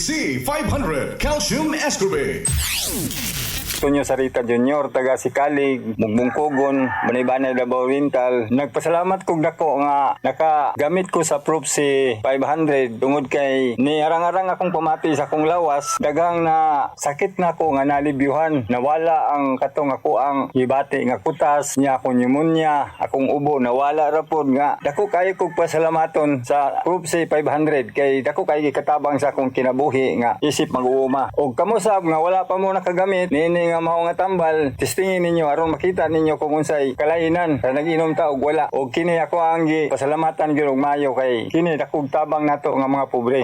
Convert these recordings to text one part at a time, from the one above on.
Provi-C 500 Calcium Ascorbate. Tunyo Sarita Junior, taga Sikalig, Mugbungkugon, Banay-Banay, Davao Oriental. Nagpasalamat kog dako nga nakagamit ko sa Provi-C 500 tungod kay ni arang-arang akong pamati sa akong lawas. Daghang na sakit na ako nga nalibyuhan. Nawala ang katong ako ang ibati nga kutas niya, akong pneumonia, akong ubo nawala ra pod nga. Dako kay kog pasalamaton sa Provi-C 500 kay dako kay katabang sa akong kinabuhi nga isip mag-uuma. Og kamo sab nga wala pa mo nakagamit nini nga mao nga tambal, testingin ninyo aron makita ninyo kung unsay kalainan sa nag-inom ta og wala. Og kini ako ang pasalamatan gyud og maayo kay kini dakog tabang nato nga mga pobre.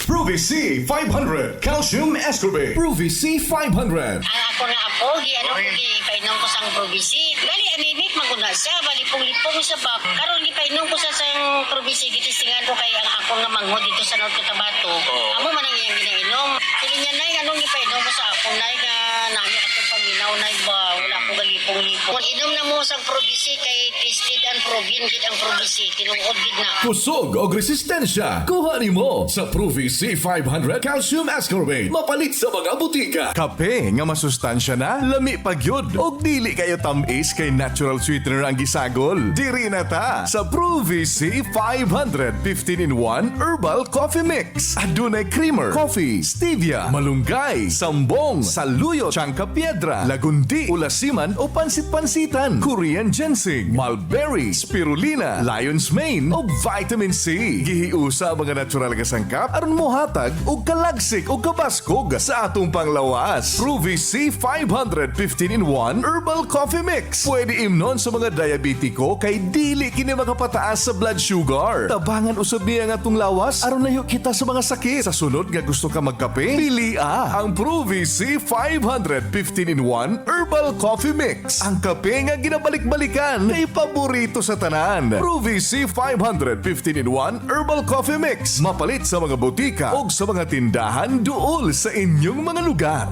Provi-C 500 Calcium Ascorbate. Provi-C 500. Ang ako nga apo, painom ko sang Provi-C. Gali anemic maguna siya, balipong-lipong siya ba. Karon gipainom ko sa sang Provi-C, gitistingan ko kay ang ako nga manghod dito sa North Cotabato. Amo man ang iyang ginainom. Sige niya nay, anong gipainom ko sa ako nay nga nami atong paminaw nay ba, wala ko galipong-lipong. Inom na mo sang Provi-C kay tested and proven kid ang Provi-C, tinuod gid na. Kusog o resistensya, kuha nimo sa Provi-C 500 Calcium Ascorbate. Mapalit sa mga butika. Kape nga masustansya na, lami pagyud. Og dili kayo tamis kay natural sweetener ang gisagol. Diri na ta sa Provi-C 500 15-in-1 Herbal Coffee Mix. Adunay creamer, coffee, stevia, malunggay, sambong, saluyot, tsangka piedra, lagundi, ulasiman o pansit-pansitan, Korean ginseng, mulberry, spirulina, lion's mane o vitamin C. Gihiusa mga natural nga sangkap aron mohatag og kalagsik o kabaskog sa atong panglawas. Provi-C 500 15-in-1 Herbal Coffee Mix. Pwede imnon sa mga diabetiko kay dili kini makapataas sa blood sugar. Tabangan usab niya nga atong lawas aron layo kita sa mga sakit. Sa sunod nga gusto ka magkape, pili ang Provi-C 500 15-in-1 Herbal Coffee Mix. Ang kape nga ginabalik-balikan kay paborito sa tanan. Provi-C 500 15-in-1 Herbal Coffee Mix. Mapalit sa mga butika o sa mga tindahan duol sa inyong mga lugar.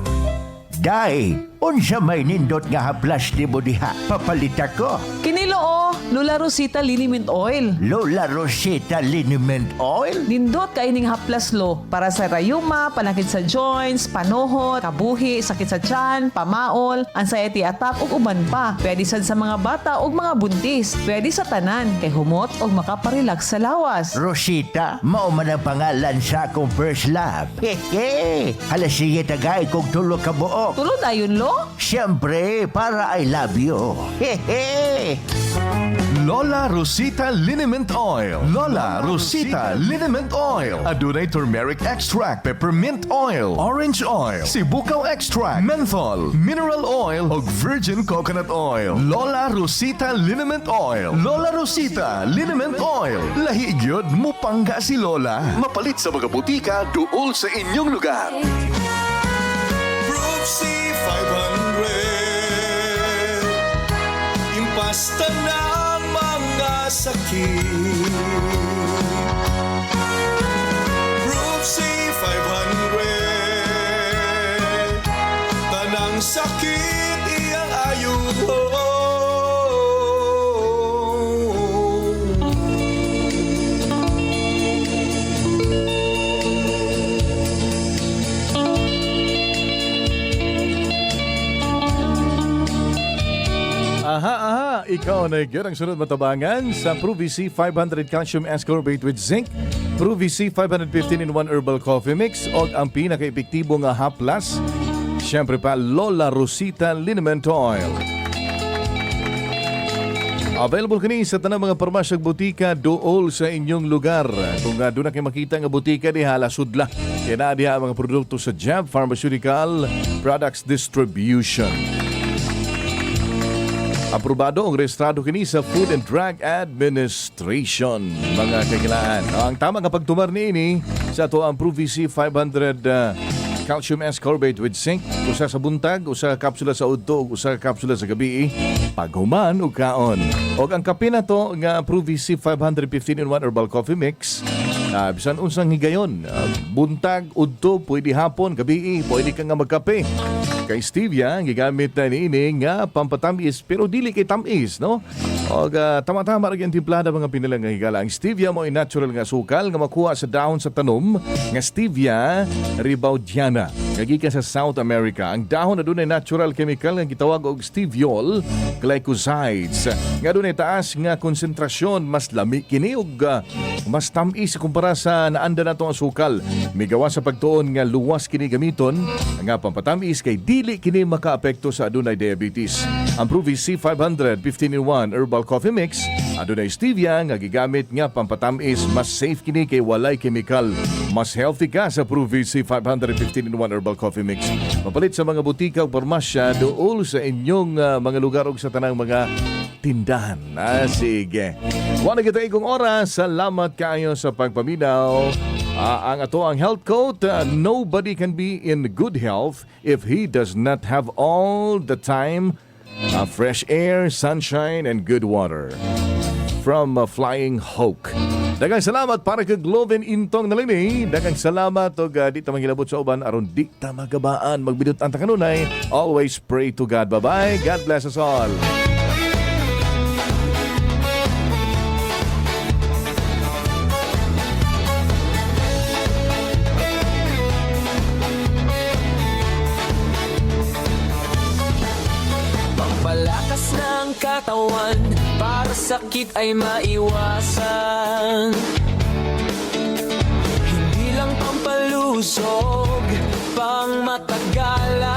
Day, unsa may nindot nga haplas ni mo diha? Papalit ako. Kinilo Lola Rosita Liniment Oil. Lola Rosita Liniment Oil? Nindot kaining haplas lo para sa rayuma, panakit sa joints, panohot, kabuhi, sakit sa tiyan, pamaol, anxiety attack ug uban pa. Pwede sad sa mga bata ug mga buntis. Pwede sa tanan kay humot ug makaparelax sa lawas. Rosita, mao man ang pangalan sa akong first love. Hehe! Hala sige tagay kung tulo ka buok. Tulod ayon lo? Siyempre, para I love you. Hehe! Lola Rosita Liniment Oil. Lola Rosita Liniment Oil. Adunay turmeric extract, peppermint oil, orange oil, sibukaw extract, menthol, mineral oil, ug virgin coconut oil. Lola Rosita Liniment Oil. Lola Rosita Liniment Oil. Lahi gyud mo pangga si Lola. Mapalit sa mga butika duol sa inyong lugar. Provi-C 500 Impasta ng mga sakit. Provi-C 500 Tanang sakit iyang ayuho. Aha, ikaw na gyud ang sunod matabangan sa Provi-C 500 Calcium Ascorbate with Zinc, Provi-C 515 in 1 Herbal Coffee Mix o ang pinaka-epektibo nga haplas, syempre pa Lola Rosita Liniment Oil. Available kini sa tanang mga parmasya ug butika duol sa inyong lugar. Kung doon na kayo makita nga butika di hala sudla. Kaya na diha ang mga produkto sa Jab Pharmaceutical Products Distribution. Aprobado ang rehistrado kini sa Food and Drug Administration. Mga kagilaan. Ang tama nga pagtumar niini sa ito ang Provi-C 500 Calcium Ascorbate with Zinc. Usa sa buntag, usa ka kapsula sa udto, usa ka kapsula sa gabi. Paghuman o kaon. O ang kape na to nga Provi-C 515 in 1 Herbal Coffee Mix. Bisan unsang higayon. Buntag, udto, pwede hapon, gabi, pwede ka nga magkape. Kay stevia, gigamit na niini nga pampatamis pero dili kay tamis, no? O tama-tama rin yung timplada mga pinilang nga higala. Ang stevia mo ay natural nga sukal nga makuha sa dahon sa tanom nga stevia rebaudiana. Kagika sa South America. Ang dahon na doon ay natural chemical nga gitawag og steviol glycosides. Nga doon ay taas nga konsentrasyon, mas lami kini og mas tamis kumpara sa naanda na ang sukal. Migawa sa pagtuon nga luwas kini gamiton nga pampatamis kay dili kini makaapekto sa adunay diabetes. Ang Provi C500 15-in-1 Herbal Coffee Mix adunay stevia nga gigamit nga pampatamis, mas safe kini kay walay chemical. Mas healthy ka sa Provi C500 15-in-1 Herbal Coffee Mix. Mapalit sa mga butika o parmasya dool sa inyong mga lugar o sa tanang mga tindahan. Sige. Wala kita ikong oras. Salamat kayo sa pagpaminaw. Ang health quote, nobody can be in good health if he does not have all the time fresh air, sunshine, and good water. From Flying Hawk. Dagang salamat para kay Gloven Intong nalini. Dagang salamat o di ta manghilabot sa uban aron di ta magabaan magbidot ang kanunay. Always pray to God. Bye-bye. God bless us all. Pampalakas ng katawan para sakit ay maiwasan. Hindi lang pampalusog, pang matagalan.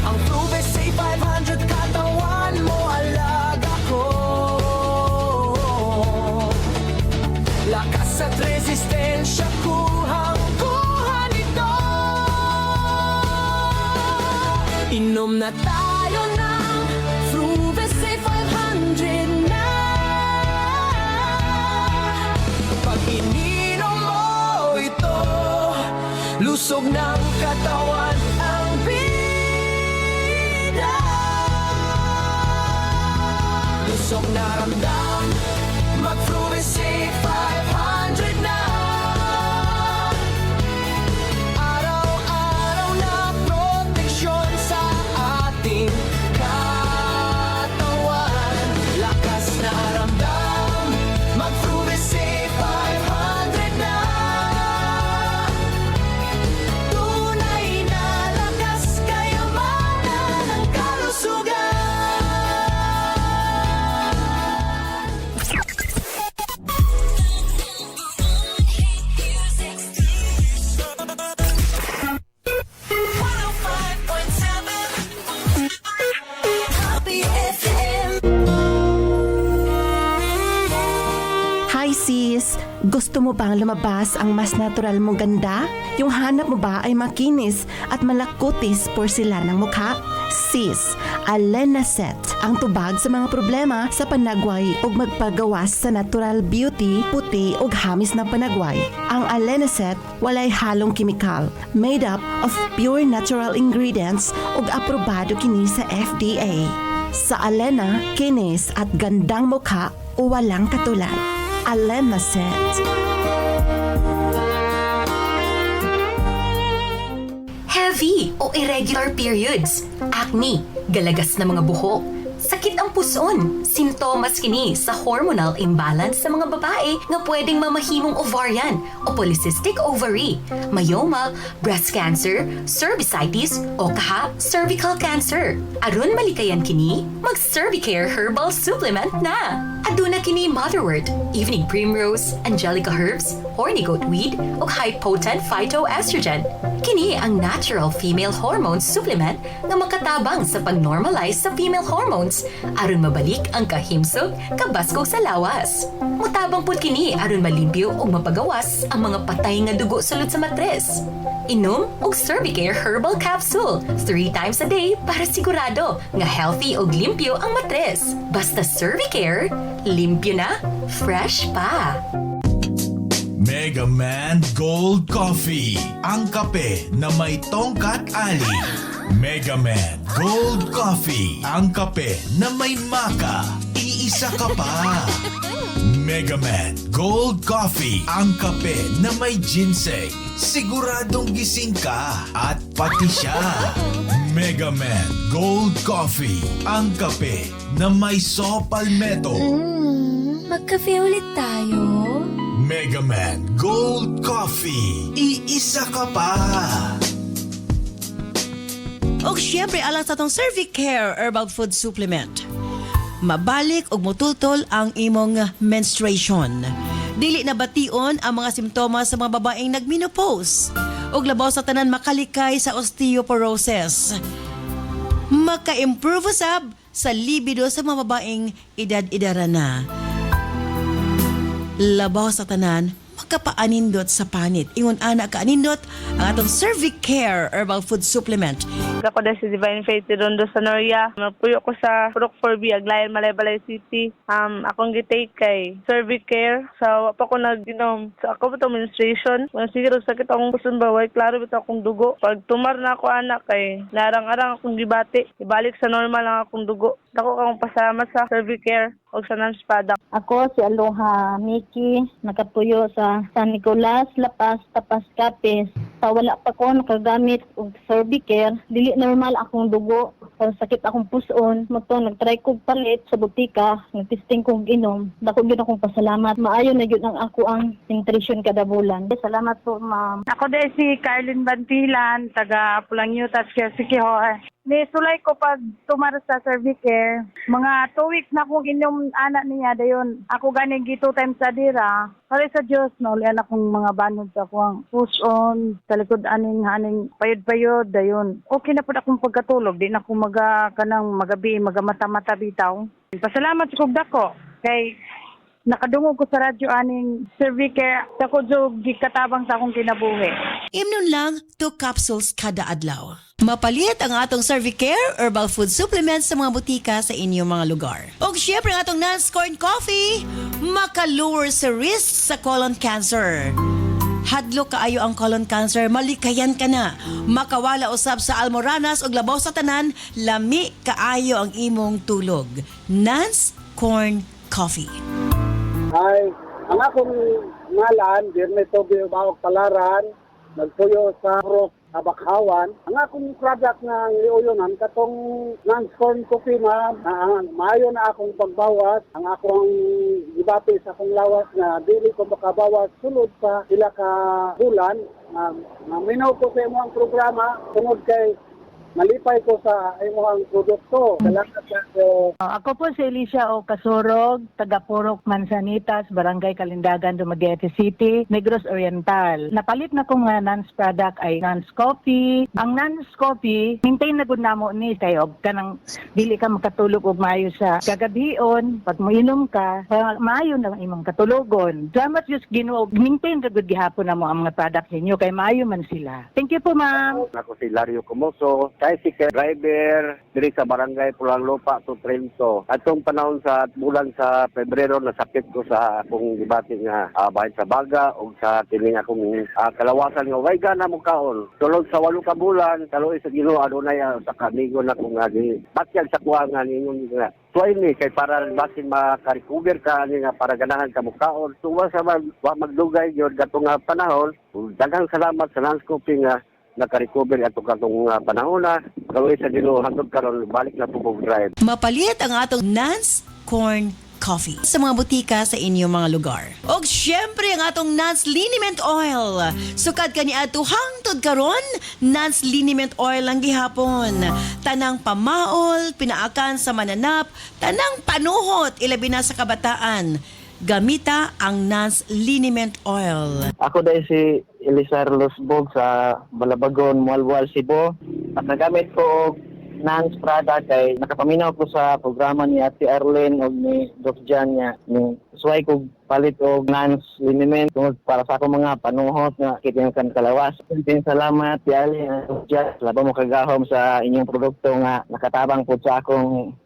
Ang Provi C500 katawan mo alaga ko. Lakas at resistensya kuhang-kuha nito. Inom na tayo ng Provi C500 na. Pag ininom mo ito, lusog ng katawan ang bida. Lusog na ramdam, mag-Provi C500 na. Araw-araw na proteksyon sa ating katawan. Lakas na ramdam, mag-Provi C500 na. Tunay na lakas, kayamanan ng kalusugan. Hi sis! Gusto mo bang lumabas ang mas natural mong ganda? Yung hanap mo ba ay makinis at malakutis porsilan ng mukha? Sis, Alenaset ang tubag sa mga problema sa panagway ug magpagawas sa natural beauty, puti ug hamis na panagway. Ang Alenaset walay halong kimikal, made up of pure natural ingredients ug aprobado kini sa FDA. Sa Alena, kinis at gandang mukha o walang katulad. Alenaset. Heavy o irregular periods, acne, galagas na mga buhok, sakit ang puson, sintomas kini sa hormonal imbalance sa mga babae nga pwedeng mamahimong ovarian o polycystic ovary, myoma, breast cancer, cervicitis o kaha cervical cancer. Aron malikayan kini, mag-Cervicare Herbal Supplement na. Aduna kini motherwort, evening primrose, angelica herbs, horny goatweed o high-potent phytoestrogen. Kini ang natural female hormone supplement nga makatabang sa pag-normalize sa female hormones aron mabalik ang kahimsog kabaskog sa lawas. Mutabang pud kini aron malimpyo ug mapagawas ang mga patay nga dugo sulod sa matres. Inom og Cervicare Herbal Capsule 3 times a day para sigurado nga healthy ug limpyo ang matres. Basta Cervicare, limpyo na, fresh pa. Mega Man Gold Coffee, ang kape na may tongkat ali. Mega Man Gold Coffee, ang kape na may maka. Iisa ka pa. Mega Man Gold Coffee, ang kape na may ginseng. Siguradong gising ka at pati siya. Mega Man Gold Coffee, ang kape na may palmetto. Magkape ulit tayo? Mega Man Gold Coffee, iisa ka pa. O syempre alang sa tong Cervicare Herbal Food Supplement. Mabalik og mutultol ang imong menstruation. Dili na bation ang mga simptomas sa mga babaeng nagmenopause. Og labaw sa tanan makalikay sa osteoporosis. Maka-improve usab sa libido sa mga babaeng edad-idara na. Labaw sa tanan, magkapaanindot sa panit. Ingon ana ka anindot ang atong Cervicare Herbal Food Supplement. Ako na si Divine Faith Rondo Sanoria. Magpuyo ko sa Purok 4B, Aglayan, Malaybalay City. Akong gitake kay Cervicare. So, pa ko nag-inom. So, ako ba itong menstruation? Kung siguro sakit akong puson baway, klaro ba akong dugo. Pag tumar na ako anak kay narang-arang akong gibati. Ibalik sa normal lang akong dugo. Dako akong pasalamat sa Cervicare o sa Nance Product. Ako si Aloha Miki, nakapuyo sa San Nicolas, Lapas, Tapas, Capes. Sa wala pa ko nakagamit og Cervicare, dili normal akong dugo. Kung sakit akong puson, nagtry kong palit sa butika, nagtesting kong inom. Dako gyud akong pasalamat. Maayo na gyud ang ako ang nutrition kada bulan. Salamat po, ma'am. Ako din si Carlin Bantilan, taga Pulangyo, Sikihor. Nisulay ko pag tumar sa Cervicare. Mga 2 weeks na akong inom anak niya dayon. Ako ganing 2 times sa dira. Kali sa Diyos, no, lian akong mga banod sa akong push-on, sa likod aning payod-payod, dayon. Okay na po akong pagkatulog. Di na akong magabi, magamata-mata bitaw. Pasalamat sa kugda ko. Kay nakadungog ko sa radyo aning Cervicare. Ako jog gikatabang sa akong kinabuhi. Imnon lang 2 capsules kada adlaw. Mapalit ang atong Cervicare Herbal Food Supplement sa mga butika sa inyong mga lugar. O syempre ang atong Nance Corn Coffee, maka-lower sa risk sa colon cancer. Hadlo kaayo ang colon cancer, malikayan ka na. Makawala usab sa almoranas o labaw sa tanan, lami kaayo ang imong tulog. Nance Corn Coffee. Hi, ang akong ngalan, Dirne Tobio Bawag Palaran, nagpuyo sa Purok Abakhawan. Ang akong product nga liuyonan, katong Nance Corn Coffee, maayo na akong pagbawas. Ang akong gibati sa akong lawas na dili ko makabawas sulod sa sila ka bulan. Minaw ko sa imo ang programa, tungod kay malipay ko sa imong produkto. Salamat ko. Ako po si Alicia O. Kasurog, taga Purok Manzanitas, Barangay Kalindagan, Dumaguete City, Negros Oriental. Napalit na kong Nance product ay Nance Coffee. Ang Nance Coffee, maintain na gud namo ni kayo kanang dili ka makatulog og maayo sa kagabion. Pag moinom ka, maayo na ang imong katulogon. Salamat just Ginoo, maintain ra gud gihapon namo ang mga product ninyo kay maayo man sila. Thank you po, ma'am. Ako si Lario Comoso, tricycle driver diri sa Barangay Pulang Lupa to Trento. Atong panahon sa bulan sa Pebrero nasakit ko sa akong gibati nga bahin sa baga o sa kining akong kalawasan nga way gana mo kaon. Sulod sa 8 ka bulan, kaluoy sa Ginoo adunay sa kamigo na kung gi batyag sa kuha nga ningon nga. Tuay ni kay para basin maka-recover ka ani nga para ganahan ka mo kaon. Tuwa sa magdugay gyud katong panahon. Daghang salamat sa Nance Coffee nga naka-recover ato katong panahon na kaluoy sa Ginoo hangtod karon balik na po drive. Mapalit ang atong Nance Corn Coffee sa mga butika sa inyong mga lugar. O syempre ang atong Nance Liniment Oil. Sukad kani ato hangtod karon, Nance Liniment Oil lang gihapon. Tanang pamaol, pinaakan sa mananap, tanang panuhot ilabi na sa kabataan. Gamita ang Nance Liniment Oil. Ako dahil si Elisar Losbog sa Balabagon, Mualwal, Cebu. At nagamit ko Nance product kay nakapaminaw ko sa programa ni Ate Arlene o ni Doc Jan niya. Suway ko palit og Nance liniment para sa akong mga panuhot nga kitang kan kalawas. Salamat Ate Arlene Doc Jan. Laban mo kagahom sa inyong produkto nga nakatabang po sa akong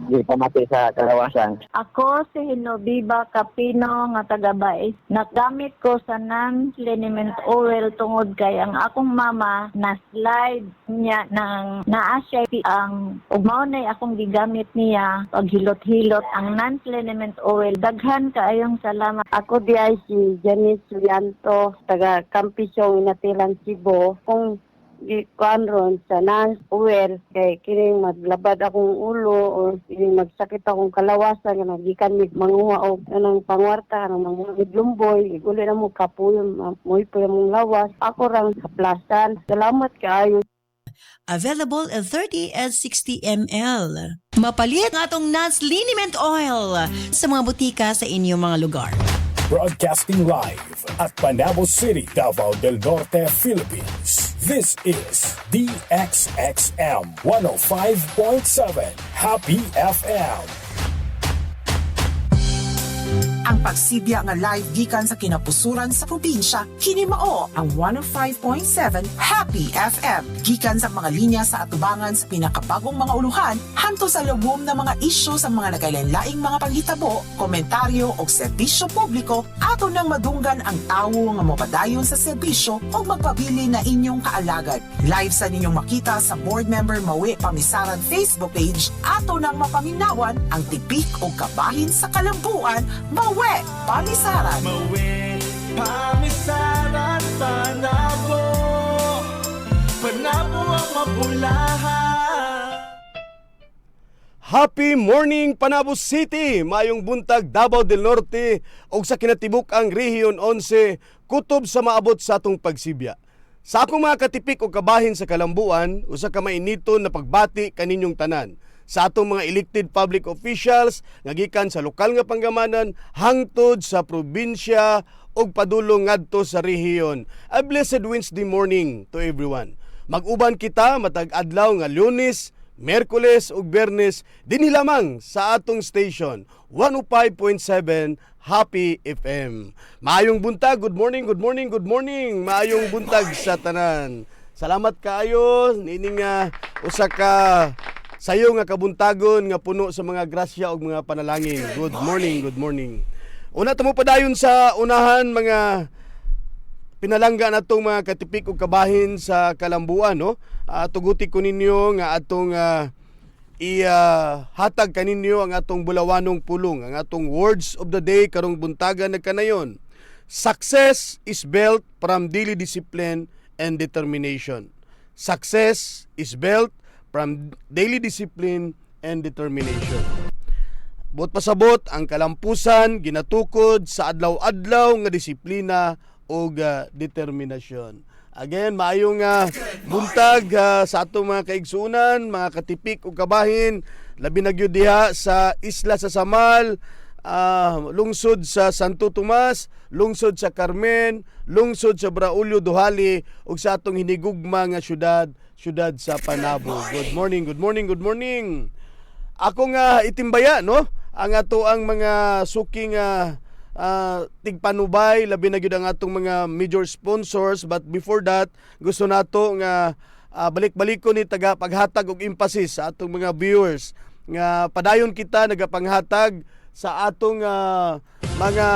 di pamati sa kalawasan. Ako si Hinobiba Capino nga taga-Bais. Nagamit ko sa Nance Liniment Oil tungod kay ang akong mama na slide niya ng naa-siya ang ugmao na akong gigamit niya paghilot-hilot ang Nance Liniment Oil. Daghan kaayong salamat. Ako diay si Janice Suyanto taga Campisong Natilan, Cebu. Kung gikuan ron sa non-aware kay kining maglabad akong ulo o kining magsakit akong kalawasan nga gikan mig manguha og anang pangwarta kanang mga lumboy uli na mo kapuyon moy po mong lawas ako rang haplasan. Salamat kaayo. Available in 30 and 60 ml. Mapalit ang atong Nance Liniment Oil sa mga butika sa inyong mga lugar. Broadcasting live at Panabo City, Davao del Norte, Philippines. This is DXXM 105.7 Happy FM. Ang pagsibya nga live gikan sa kinapusuran sa probinsya, kini mao ang 105.7 Happy FM. Gikan sa mga linya sa atubangan sa pinakabagong mga uluhan, hanto sa lubom na mga isyu sa mga nagailaing mga panghitabo, komentaryo o serbisyo publiko, ato nang madunggan ang tawo nga mopadayon sa serbisyo o magpabili na inyong kaalagad. Live sa ninyong makita sa board member Mawi Pamisaran Facebook page, ato nang mapaminawan ang tipik o kabahin sa kalambuan, Mawi Pamisaran. Mawi Pamisaran, Panabo, Panabo ang mapulahan. Happy morning Panabo City, mayong buntag Davao del Norte ug sa kinatibuk ang Rehiyon 11 kutob sa maabot sa atong pagsibya. Sa akong mga katipik o kabahin sa kalambuan, usa ka mainiton na pagbati kaninyong tanan sa atong mga elected public officials nga gikan sa lokal nga panggamanan hangtod sa probinsya ug padulong ngadto sa rehiyon. A blessed Wednesday morning to everyone. Mag-uban kita matag adlaw nga Lunes, Miyerkules ug Biyernes dinhi lamang sa atong station 105.7 Happy FM. Maayong buntag, good morning, good morning, good morning. Maayong buntag sa tanan. Salamat kaayo nining usa ka sayo nga kabuntagon nga puno sa mga grasya ug mga panalangin. Good morning, good morning. Una tamo padayon sa unahan mga pinalangga natong mga katipik ug kabahin sa kalambuan, no? Tuguti ko ninyo nga atong hatag kaninyo ang atong bulawanong pulong, ang atong words of the day karong buntagan nagkanayon. Success is built from daily discipline and determination. Success is built from daily discipline and determination. Buot pasabot ang kalampusan ginatukod sa adlaw-adlaw nga disiplina o determinasyon. Again, maayong buntag sa atong mga kaigsunan, mga katipik o kabahin, labi na gyud diha sa isla sa Samal, lungsod sa Santo Tomas, lungsod sa Carmen, lungsod sa Braulio Duhali ug sa atong hinigugma nga syudad sa Panabo. Good morning, good morning, good morning. Ako nga itimbaya, no? Ang ato ang mga suking tigpanubay, labi na gyud ang atong mga major sponsors, but before that gusto nato nga balik-balik ko ni taga paghatag og emphasis sa atong mga viewers nga padayon kita nagapanghatag sa atong mga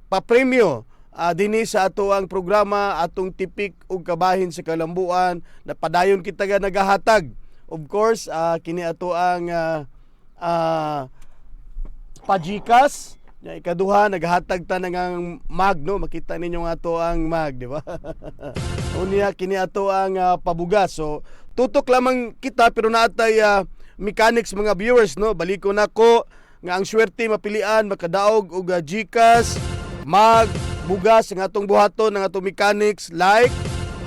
papremyo dinhi sa ato ang programa atong tipik ug kabahin sa kalambuan na padayon kita nga nagahatag. Of course, kini ato ang pajikas. Ikaduha, naghatag ta ng mag, no? Makita ninyo nga ato ang mag, di ba? Unya, kini ato ang pabugas. So, tutok lamang kita, pero naatay mechanics mga viewers, no? Baliko na ko, nga ang swerte mapilian, makadaog, og Gcash, mag, bugas, ang atong buhaton, ng atong mechanics, like,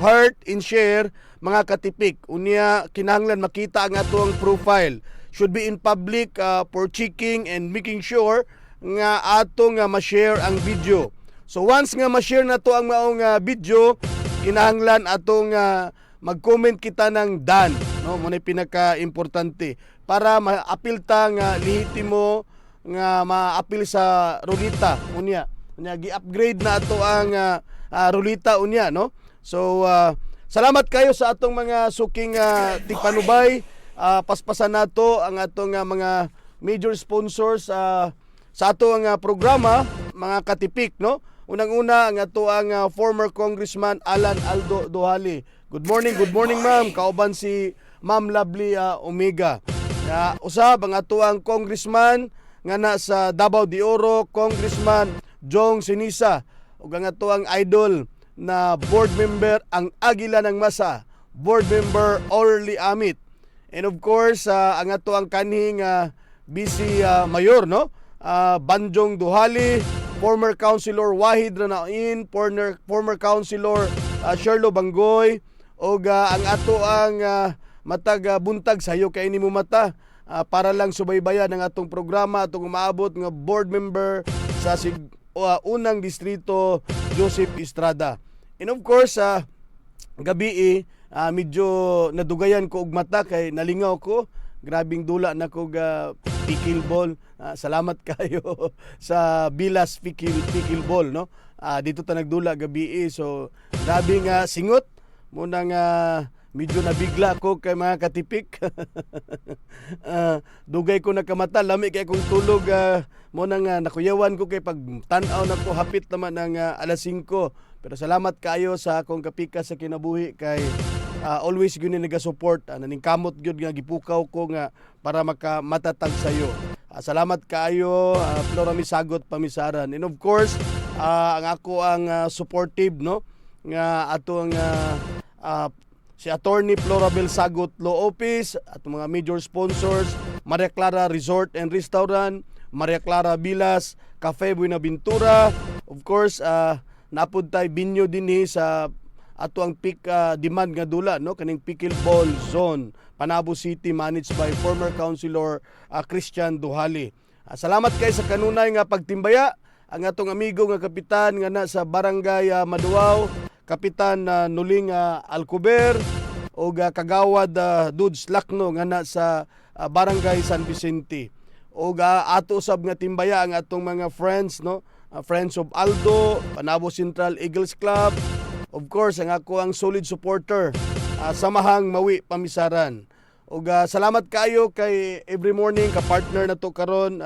heart, and share, mga katipik. Unya, kinahanglan makita ang atong profile. Should be in public for checking and making sure nga atong ma-share ang video. So once nga ma-share na to ang maong video, kinahanglan atong mag-comment kita ng done, no? Muna pinaka-importante para ma-apil ta nga lehitimo nga ma-apil sa rulita unya. Unya gi-upgrade na ato ang rulita unya, no? So salamat kayo sa atong mga suking tigpanubay. Paspasan nato ang atong mga major sponsors sa ato ang programa, mga katipik, no? Unang-una ang ato ang former Congressman Alan Aldo Duhali. Good morning ma'am. Kauban si Ma'am Lovely Omega. Usab ang ato ang Congressman nga na sa Davao de Oro, Congressman Jong Sinisa. Ug ang ato ang idol na board member ang Agila ng Masa, Board Member Orly Amit. And of course, ang ato ang kanhing BC Mayor, no? Banjong Duhali, former Councilor Wahid Ranain, former Councilor Sherlo Bangoy, o ang ato ang matag buntag sayo kay ni mo mata para lang subaybayan ang atong programa atong umaabot nga board member sa unang distrito Joseph Estrada. And of course, gabi medyo nadugayan ko og mata kay nalingaw ko. Grabing dula na ko pickleball. Salamat kayo sa Bilas pickleball, no? Dito ta nagdula gabi. So grabing singot mo nang medyo nabigla ko kay mga katipik. Dugay ko nakamata, lami kay kong tulog mo nang nakuyawan ko kay pag tan-aw na ko hapit naman ng alas 5. Pero salamat kayo sa akong kapika sa kinabuhi kay always gyud ni naga-support, naningkamot gyud nga gipukaw ko nga para matatag sayo. Salamat kayo, Flora Misagot Pamisaran. And of course, ang ako ang supportive, no, nga atong si Attorney Florabel Sagot Law Office at mga major sponsors, Maria Clara Resort and Restaurant, Maria Clara Villas, Cafe Buenaventura, of course, napud tay binyo dinhi sa ato ang peak demand nga dula, no, kaning pickleball zone Panabo City managed by former Councilor Christian Duhali. Salamat kay sa kanunay nga pagtimbaya ang atong amigo nga kapitan nga na sa Barangay Maduaw, Kapitan Nuling Alcober, o kagawad Dudes Lakno nga na sa Barangay San Vicente. O ato usab nga timbaya ang atong mga friends, no, Friends of Aldo, Panabo Central Eagles Club, of course ang ako ang solid supporter, Samahang Mawi Pamisaran. O salamat kayo kay every morning ka partner na to karon,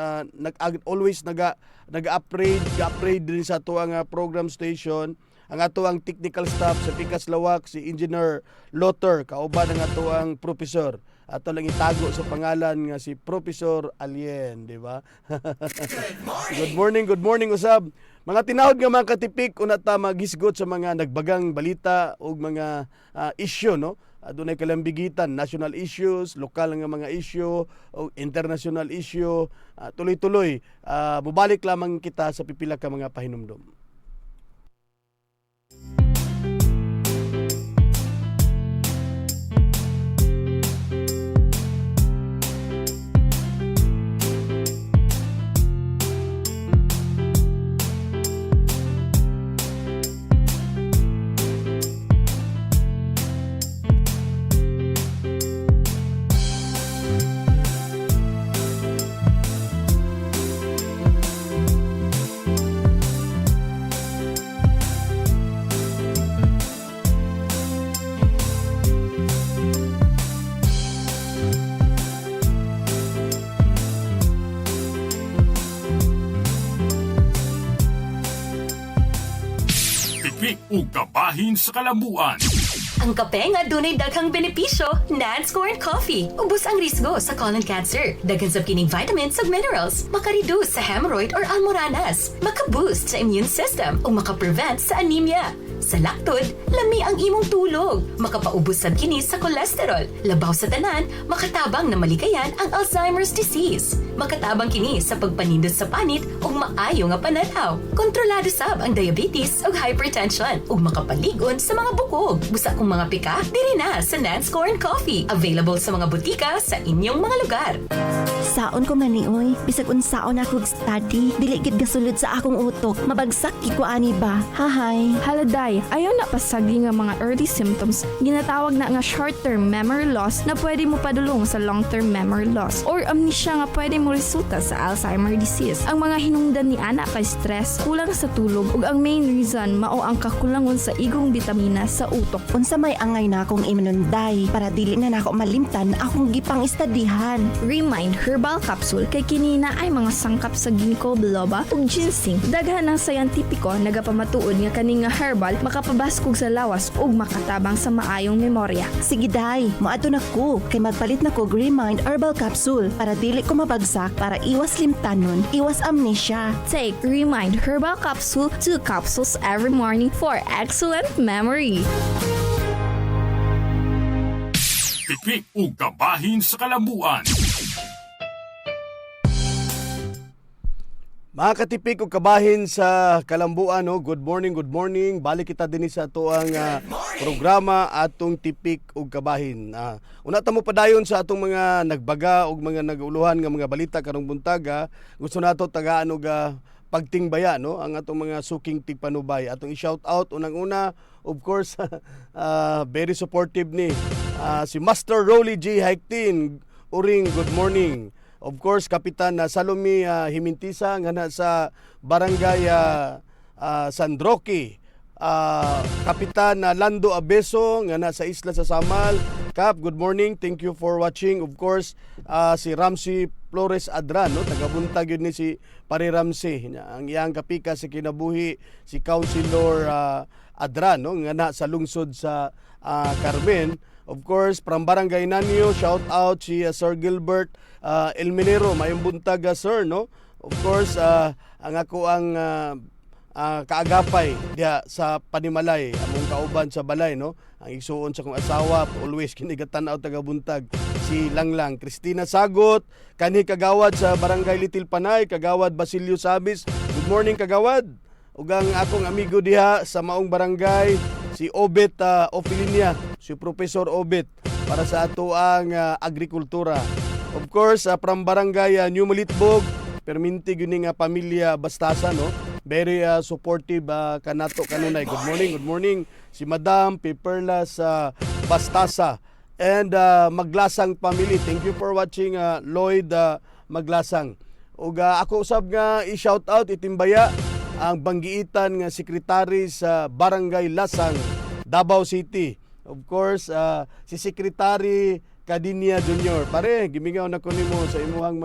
always nag-upgrade din sa ato ang program station. Ang ato ang technical staff sa Pikas Lawak, si Engineer Lotter, kauban ang ato ang professor. Ato lang itago sa pangalan nga si Professor Alien, di ba? Good morning usab. Mga tinawag nga mga katipik, una ta maghisgot sa mga nagbagang balita o mga issue, no? Dunay kalambigitan, national issues, lokal nga mga issue, o international issue, tuloy-tuloy. Mubalik lamang kita sa pipila ka mga pahinumdom. ug kabahin sa kalambuan. Ang kape nga dunay daghang benepisyo, Nance Corn Coffee. Ubos ang risgo sa colon cancer. Daghan sa kining vitamins ug minerals. Maka-reduce sa hemorrhoid or almoranas. Maka-boost sa immune system ug maka-prevent sa anemia. Sa laktod, lami ang imong tulog. Makapaubos sa kini sa kolesterol. Labaw sa tanan, makatabang na malikayan ang Alzheimer's disease. Makatabang kini sa pagpanindot sa panit ug maayo nga pananaw. Kontrolado sab ang diabetes ug hypertension ug makapaligon sa mga bukog. Busa kung mga pika, diri na sa Nance Corn Coffee. Available sa mga butika sa inyong mga lugar. Saon ko man ni oy, bisag unsaon ako study, dili gid gasulod sa akong utok. Mabagsak ki ko ani ba? Hahay. Haladay, ayaw na pasagi nga mga early symptoms, ginatawag na nga short-term memory loss na pwede mo padulong sa long-term memory loss or amnesia nga pwede mo resulta sa Alzheimer disease. Ang mga hinungdan ni ana kay stress, kulang sa tulog ug ang main reason mao ang kakulangon sa igong bitamina sa utok. Unsa may angay na akong iminunday para dili na nako malimtan akong gipang istadihan. Remind Herbal Capsule kay kini na ay mga sangkap sa ginkgo biloba ug ginseng. Daghan ng sayantipiko nagapamatuod nga kani nga herbal makapabaskog sa lawas ug makatabang sa maayong memorya. Sige day, moadto na ko kay magpalit na ko Remind Herbal Capsule para dili ko mabagsak para iwas limtanon, iwas amnesia. Take Remind Herbal Capsule 2 capsules every morning for excellent memory. Tipik ug kabahin sa kalambuan. Mga katipik o kabahin sa kalambuan, no? Good morning, good morning. Balik kita din sa atoang programa atong tipik o kabahin. Una ta mo padayon sa atong mga nagbaga o mga naguluhan nga mga balita karong buntaga. Gusto nato tagaan og pagtingbaya, no? Ang atong mga suking tigpanubay. Atong i-shout out unang-una, of course, very supportive ni si Master Rolly G. Haiktin. Uring, good morning. Of course, Kapitan Salome Himintisa nga na sa Barangay San Roque. Kapitan Lando Abeso nga na sa Isla sa Samal. Kap, good morning. Thank you for watching. Of course, si Ramsey Flores Adran, no? Tagabuntag yun ni si Pare Ramsey. Ang iyang kapika si kinabuhi si Councilor Adran, no? Nga na sa lungsod sa Carmen. Of course, from Barangay Nanyo, shout out si Sir Gilbert Elminero, mayong buntag sir, no? Of course, ang ako ang kaagapay diya sa Panimalay, among kauban sa balay, no? Ang igsuon sa kong asawa, always kinigatan-aw taga-buntag, si Langlang Cristina Sagot, kanhi kagawad sa Barangay Little Panay, kagawad Basilio Sabis. Good morning kagawad. Ug ang akong amigo diha sa maong barangay, si Obet Opilinia, si Professor Obet, para sa ato ang agrikultura. Of course, from Barangay New Malitbog, perminti yun nga pamilya Bastasa, no? Very supportive kanato kanunay. Good morning, good morning. Si Madam Piperlas Bastasa and Maglasang family. Thank you for watching, Lloyd Maglasang. Ug ako usab nga i-shout out, itimbaya ang banggiitan nga sekretary sa Barangay Lasang, Davao City. Of course, si Secretary Cadinia Jr. Pare, gimingaw na ko nimo sa imuhang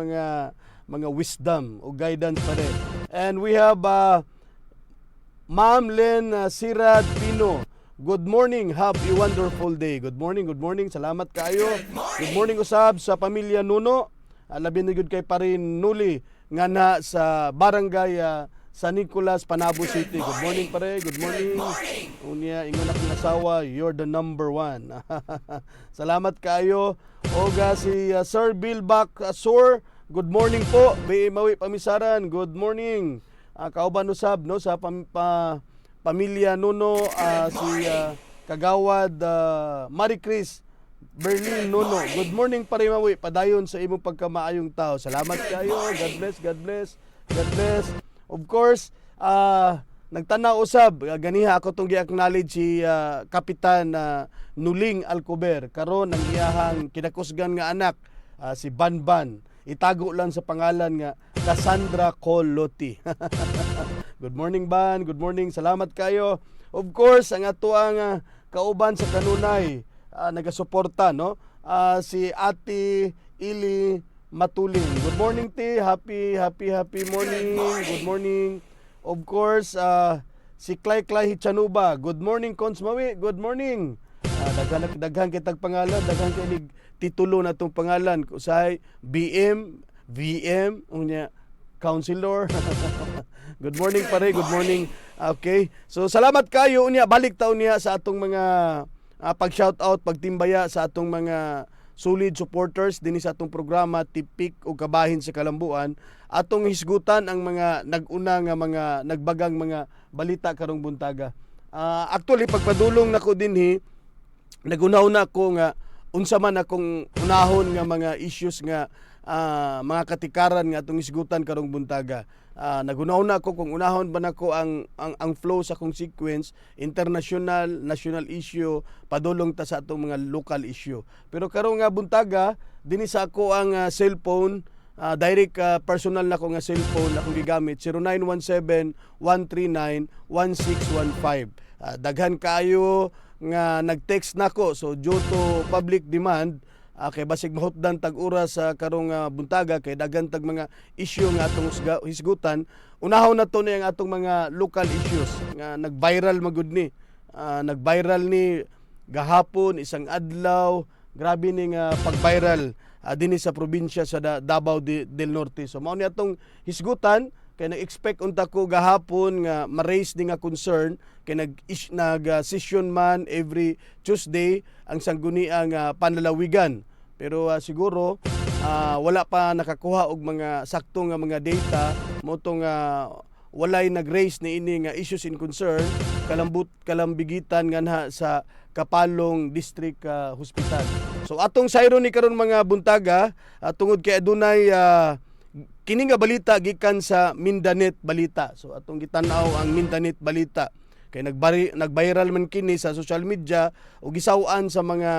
mga wisdom o guidance pare. And we have Ma'am Len Sirad Pino. Good morning, have a wonderful day. Good morning, good morning. Salamat kayo. Good morning usab sa pamilya Nuno. Labi na gud kay Parin Nuli nga na sa Barangay San Nicolas, Panabo City. Good morning pare, good morning. Unya, ingon akong asawa, you're the number one. Salamat kayo. Oga si Sir Bill Back Sur, good morning po. Mawi Pamisaran, good morning. Kauban usab, no, sa pamilya Nuno, si Kagawad Marie Chris Berlin Nuno. Good morning pare mawi, padayon sa imong pagkamaayong tao. Salamat kayo. God bless, God bless, God bless. Of course, nagtanaw usab, ganiha ako itong gi-acknowledge si Kapitan Nuling Alcober. Karon ang iyahang kinakusgan nga anak, si Banban. Itago lang sa pangalan nga Cassandra Coloti. Good morning Ban, good morning, salamat kayo. Of course, ang ato ang kauban sa kanunay, nagasuporta, no? Si Ate Ili Matuling. Good morning, T. Happy morning. Good morning. Of course, si Clay Hichanuba. Good morning, Cons Mawi. Good morning. Daghan kitag pangalan, daghan kinig titulo na itong pangalan. Usahay, BM, VM, unya, Councilor. Good morning, pare. Good morning. Okay. So, salamat kayo. Unya, balik taon niya sa atong mga pag-shoutout, pagtimbaya sa atong mga solid supporters din sa atong programa Tipik o Kabahin sa Kalambuan. Atong hisgutan ang mga nag-una nga mga nagbagang mga balita karong buntaga. Actually pagpadulong nako dinhi, nagunaw na ako nga unsa man akong unahon nga mga issues nga mga katikaran nga atong hisgutan karong buntaga. Nagunaw na ako kung unahon ba nako ang flow sa akong sequence, international, national issue, padulong ta sa atong mga local issue. Pero karong nga buntaga, dinhi sa ako ang cellphone, direct personal na ko nga cellphone akong gigamit, 0917-139-1615. Daghan kayo nga nag-text nako, so due to public demand, kay basig mahutdan tag oras sa karong buntaga kay daghan tag mga issue nga atong hisgutan. Unahon na to ni ang atong mga local issues nga nag-viral magud ni. Nag-viral ni gahapon, isang adlaw, grabe ni nga pag-viral dinhi sa probinsya sa Davao del Norte. So mao ni atong hisgutan kay nag-expect unta ko gahapon nga ma-raise ni nga concern kay nag-session man every Tuesday ang sangguniang panlalawigan. Pero siguro wala pa nakakuha og mga sakto nga mga data mo tong walay nag-raise ni ini nga issues in concern kalambigitan nga sa Kapalong District Hospital. So atong sayro ni karon mga buntaga tungod kay adunay kini nga balita gikan sa Mindanet Balita. So atong gitan-aw ang Mindanet Balita kay nag-viral man kini sa social media ug gisaw-an sa mga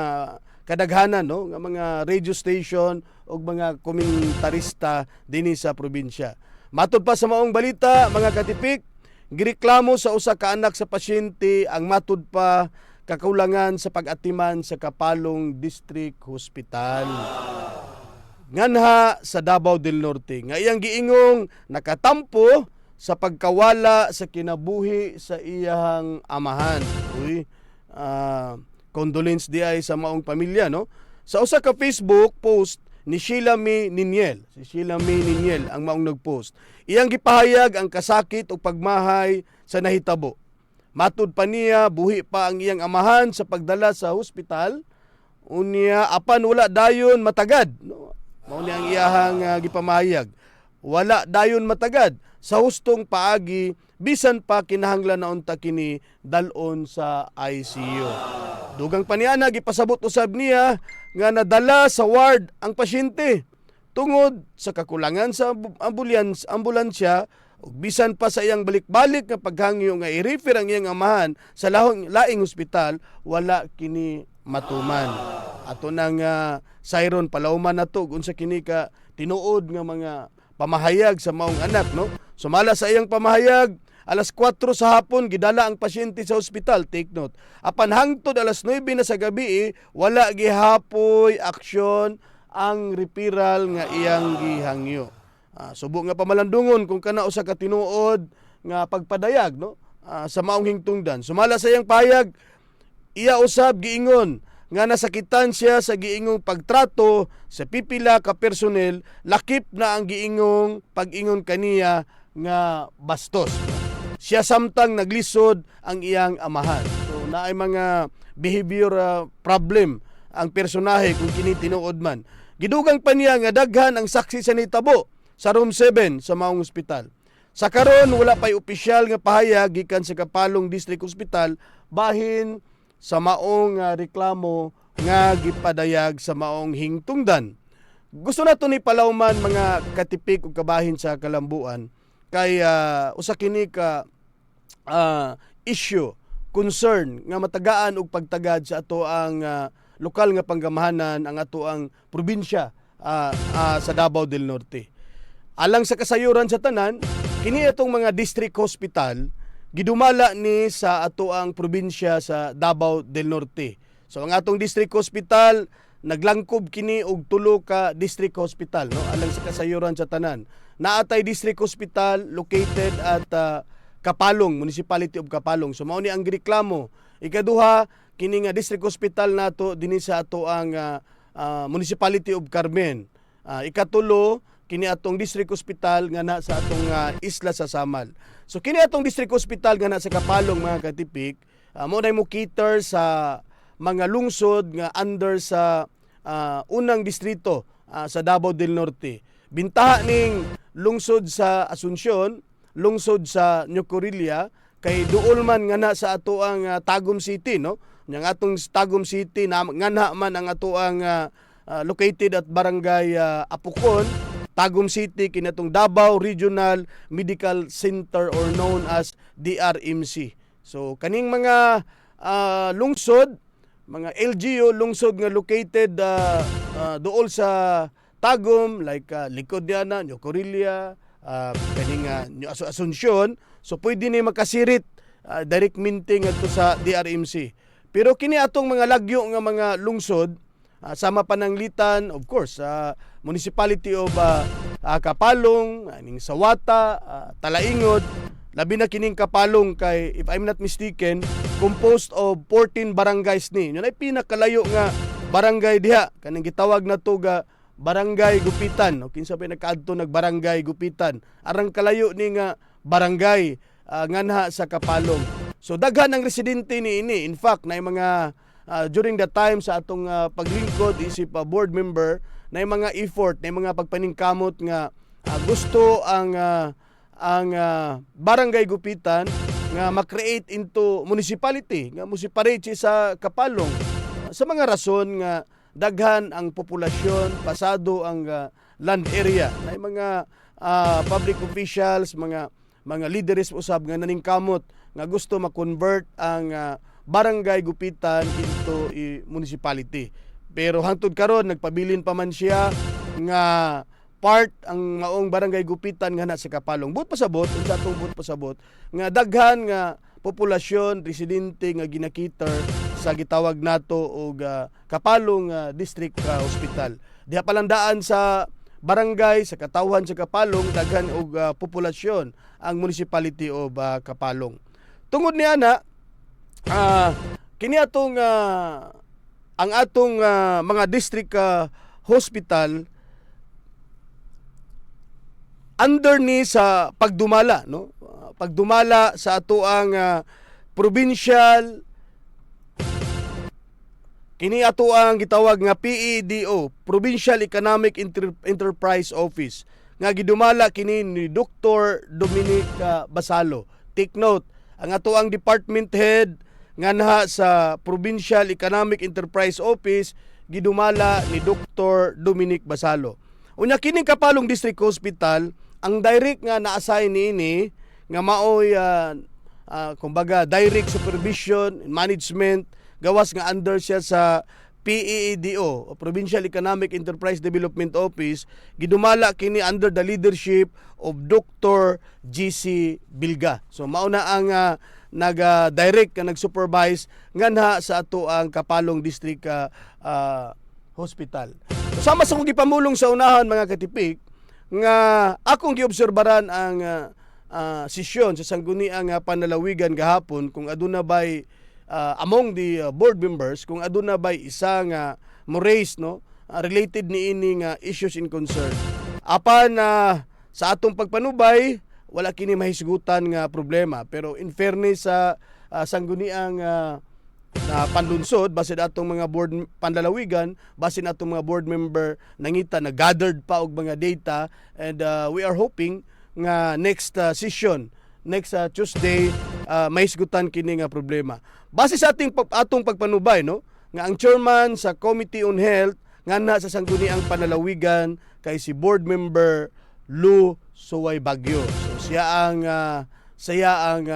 kadaghanan nga mga radio station ug mga komentarista dinhi sa probinsya. Matod pa sa maong balita, mga katipik, gireklamo sa usa ka anak sa pasyente ang matod pa kakulangan sa pag-atiman sa Kapalong District Hospital. Nganha sa Davao del Norte, nga iyang giingong nakatampo sa pagkawala sa kinabuhi sa iyang amahan. Condolence di ay sa maong pamilya, no? Sa usa ka Facebook post ni Sheila May Niniel. Si Sheila May Niniel ang maong nagpost. Iyang gipahayag ang kasakit o pagmahay sa nahitabo. Matud pa niya, buhi pa ang iyang amahan sa pagdala sa hospital. Unya, apan wala dayon matagad. No? Mao ni ang iyahang gipamahayag. Wala dayon matagad. Sa hustong paagi, bisan pa kinahanglan na unta kini dalon sa ICU. Dugang paniana, gipasabot usab niya nga nadala sa ward ang pasyente tungod sa kakulangan sa ambulansya ug bisan pa sa iyang balik-balik nga paghangyo nga i-refer ang iyang amahan sa laing ospital, wala kini matuman. Ato nang sayron palawman nato unsa kini ka tinuod nga mga pamahayag sa maong anak, no? Sumala sa iyang pamahayag, alas 4 sa hapon gidala ang pasyente sa ospital, take note. Apan hangtod alas 9 na sa gabi, wala gihapoy aksyon ang referral nga iyang gihangyo. Subo nga pamalandungon kung kana usa ka tinuod nga pagpadayag, no? Sa maong hingtungdan. Sumala sa iyang pahayag, iya usab giingon nga nasakitan siya sa giingong pagtrato sa pipila ka personel, lakip na ang giingong pag-ingon kaniya nga bastos. Siya samtang naglisod ang iyang amahan. So naay mga behavior problem ang personahe kung kini tinuod man. Gidugang pa niya nga daghan ang saksi sa nitabo sa room 7 sa maong ospital. Sa karon wala pay opisyal nga pahayag gikan sa Kapalong District Hospital bahin sa maong reklamo nga gipadayag sa maong hingtungdan. Gusto nato ni palawman mga katipik ug kabahin sa kalambuan kay usa kini ka issue, concern nga matagaan og pagtagad sa ato ang lokal nga panggamahanan, ang ato ang probinsya sa Davao del Norte. Alang sa kasayuran sa tanan, kini atong mga district hospital gidumala ni sa ato ang probinsya sa Davao del Norte. So ang atong district hospital naglangkob kini og 3 ka district hospital, no? Alang sa kasayuran sa tanan. Naatay district hospital located at Kapalong, Municipality of Kapalong. So mao ni ang gireklamo. Ikaduha, kini nga district hospital nato dinhi sa ato ang Municipality of Carmen. Ikatulo, kini atong district hospital nga na sa atong isla sa Samal. So kini atong district hospital nga na sa Kapalong, mga katipik, mo na mo cater sa mga lungsod nga under sa unang distrito sa Davao del Norte. Bintaha ning lungsod sa Asuncion, lungsod sa Ñuquirilla, kay duol man nga na sa ato ang Tagum City, no? Yang atong Tagum City na nganha man ang ato ang located at Barangay Apukon, Tagum City, kinatong Davao Regional Medical Center or known as DRMC. So kaning mga lungsod, mga LGU lungsod nga located dool sa Tagum, like Likod Diana, Ñuquirilla, kaning Asuncion, so pwede ni makasirit direct minting adto sa DRMC. Pero kini atong mga lagyo nga mga lungsod, sama pananglitan, of course, Municipality of Kapalong, aning Sawata, Talaingod, labi na kining Kapalong kay, if I'm not mistaken, composed of 14 barangays ni. Yun ay pinakalayo nga barangay diha, kanang gitawag na to ga barangay gupitan, o kinsa pa nagkaadto nagbarangay gupitan, arang kalayo ni nga barangay nganha sa Kapalong. So daghan ang residente ni ini. In fact, na mga during the time sa atong paglingkod isip board member, na mga effort, na mga pagpaningkamot nga gusto ang barangay gupitan nga ma-create into municipality, nga municipality sa Kapalong. Sa mga rason nga daghan ang populasyon, pasado ang land area, na mga public officials, mga leaders usab nga naningkamot nga gusto ma-convert ang barangay gupitan into municipality. Pero hangtod karon nagpabilin pa man siya nga part ang maong barangay gupitan nga na sa Kapalong. But pasabot, unsa atong but pasabot nga daghan nga populasyon, residente nga ginakiter sa gitawag nato og Kapalong District Hospital. Diha palandaan sa barangay sa katawhan sa Kapalong, daghan og populasyon ang municipality of Kapalong. Tungod niya na kini atong ang atong mga district hospital under ni sa pagdumala, no? Pagdumala sa ato ang provincial, kini ato ang gitawag nga PEDO, Provincial Economic Enterprise Office, nga gidumala kini ni Dr. Dominic Basalo. Take note, ang ato ang department head nga naha sa Provincial Economic Enterprise Office gidumala ni Dr. Dominic Basalo. Unya kining Kapalong District Hospital, ang direct nga na-assign niini nga maoy kumbaga direct supervision and management, gawas nga under siya sa PEDO, Provincial Economic Enterprise Development Office, gidumala kini under the leadership of Dr. GC Bilga. So mauna ang nag-direct nga nag-supervise nganha sa ato ang Kapalong District Hospital. So, sama sa kong gipamulong sa unahan mga katipik, nga akong giobserbaran ang sesyon sa sangguniang panalawigan gahapon kung aduna bay among the board members, kung aduna bay isa nga mo raise, no, related ni ini nga issues in concern. Apan sa atong pagpanubay wala kini mahisgutan nga problema, pero in fairness sa sangguniang panlunsod, basin atong mga board panlalawigan, basin atong mga board member nangita na gathered pa og mga data, and we are hoping nga next session, next Tuesday, mahisgutan kini nga problema. Base sa atong pagpanubay, no, nga ang chairman sa Committee on Health nga na sa sangguniang panlalawigan kay si board member Lou Suway Bagyo. So siya ang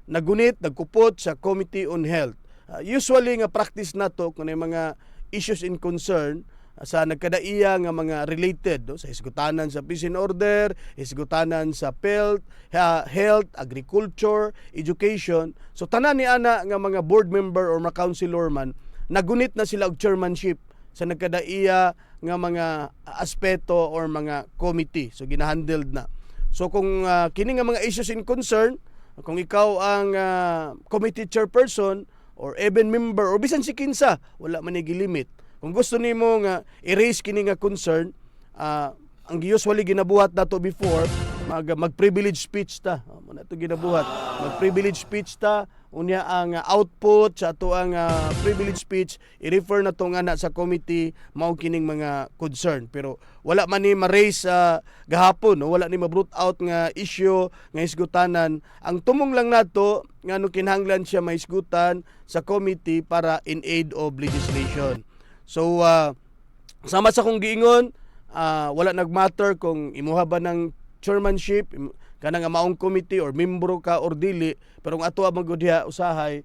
nagunit, nagkupot sa Committee on Health. Usually nga practice nato kung may mga issues in concern sa nagkadaiya nga mga related, no, sa hisgutanan sa peace and order, hisgutanan sa health, agriculture, education. So tanan ni ana nga mga board member or mga councilor man nagunit na sila og chairmanship sa nagkadaiya nga mga aspeto or mga committee. So ginahandled na. So kung kini nga mga issues in concern, kung ikaw ang committee chairperson or even member or bisan si kinsa, wala man gilimit. Kung gusto nimo nga i-raise kini nga concern, ang usually ginabuhat nato before, mag-privilege speech ta. Muna ito ginabuhat. Mag-privilege speech ta, unya ang output sa ato ang privilege speech, i-refer na to nga na sa committee, mao kining mga concern. Pero wala man ni ma-raise gahapon, no? Wala ni ma-brought out nga issue nga hisgutanan. Ang tumong lang nato nga no kinahanglan siya mahisgutan sa committee para in aid of legislation. So sama sa kong giingon, wala nagmatter kung imuha ba ng chairmanship kanang maong committee or membro ka or dili, pero ang ato ang magudya usahay,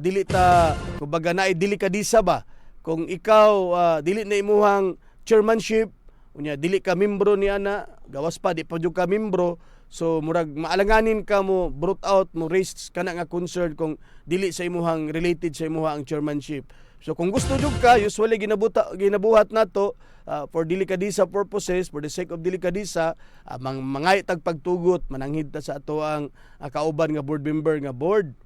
dili ta kumbaga naay dili ka disa ba kung ikaw dili na imuhang chairmanship, unya dili ka membro ni ana, gawas pa di pa jud ka membro, so murag maalanganin ka mo brought out mo raise kana nga concern kung dili sa imuhang related sa imuha ang chairmanship. So kung gusto jud ka, usually ginabuhat nato for delikadisa purposes, for the sake of delikadisa, mangay tag pagtugot, mananghid ta sa ato ang kauban nga board member nga board.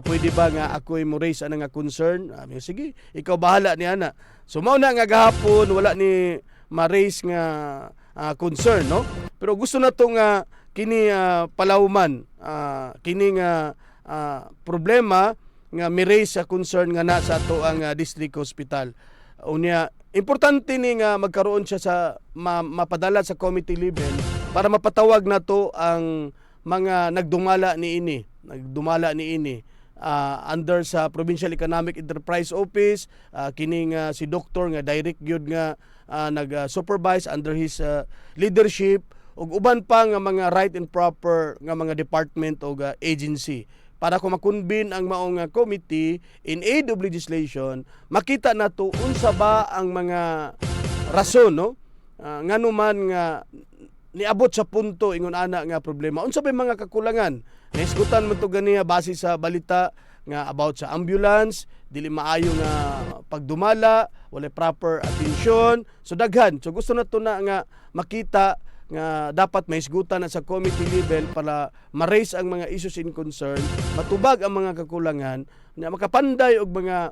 Pwede ba nga ako'y mo raise ana nga concern? Sige, ikaw bahala ni ana. So mao na nga gahapon, wala ni ma-raise nga concern, no? Pero gusto na to nga kini palawman, kini nga problema nga mi-raise sa concern nga na sa ato ang district hospital. Unya, importante ni nga magkaroon siya sa mapadala sa committee level para mapatawag na to ang mga nagdumala ni ini under sa Provincial Economic Enterprise Office, kining si Doktor nga direct gyud nga nag-supervise under his leadership, ug uban pa nga mga right and proper nga mga department o agency para kung makunbin ang maong committee in aid of legislation, makita na to unsa ba ang mga rason, no? Nganuman nga niabot sa punto ingon ana nga problema. Unsa ba mga kakulangan? Naisgutan mo to ganiya base sa balita nga about sa ambulance, dili maayo nga pagdumala, wala proper attention. So daghan. So gusto na to na nga makita nga dapat maisgutan na sa committee level para ma-raise ang mga issues in concern, matubag ang mga kakulangan, na makapanday og mga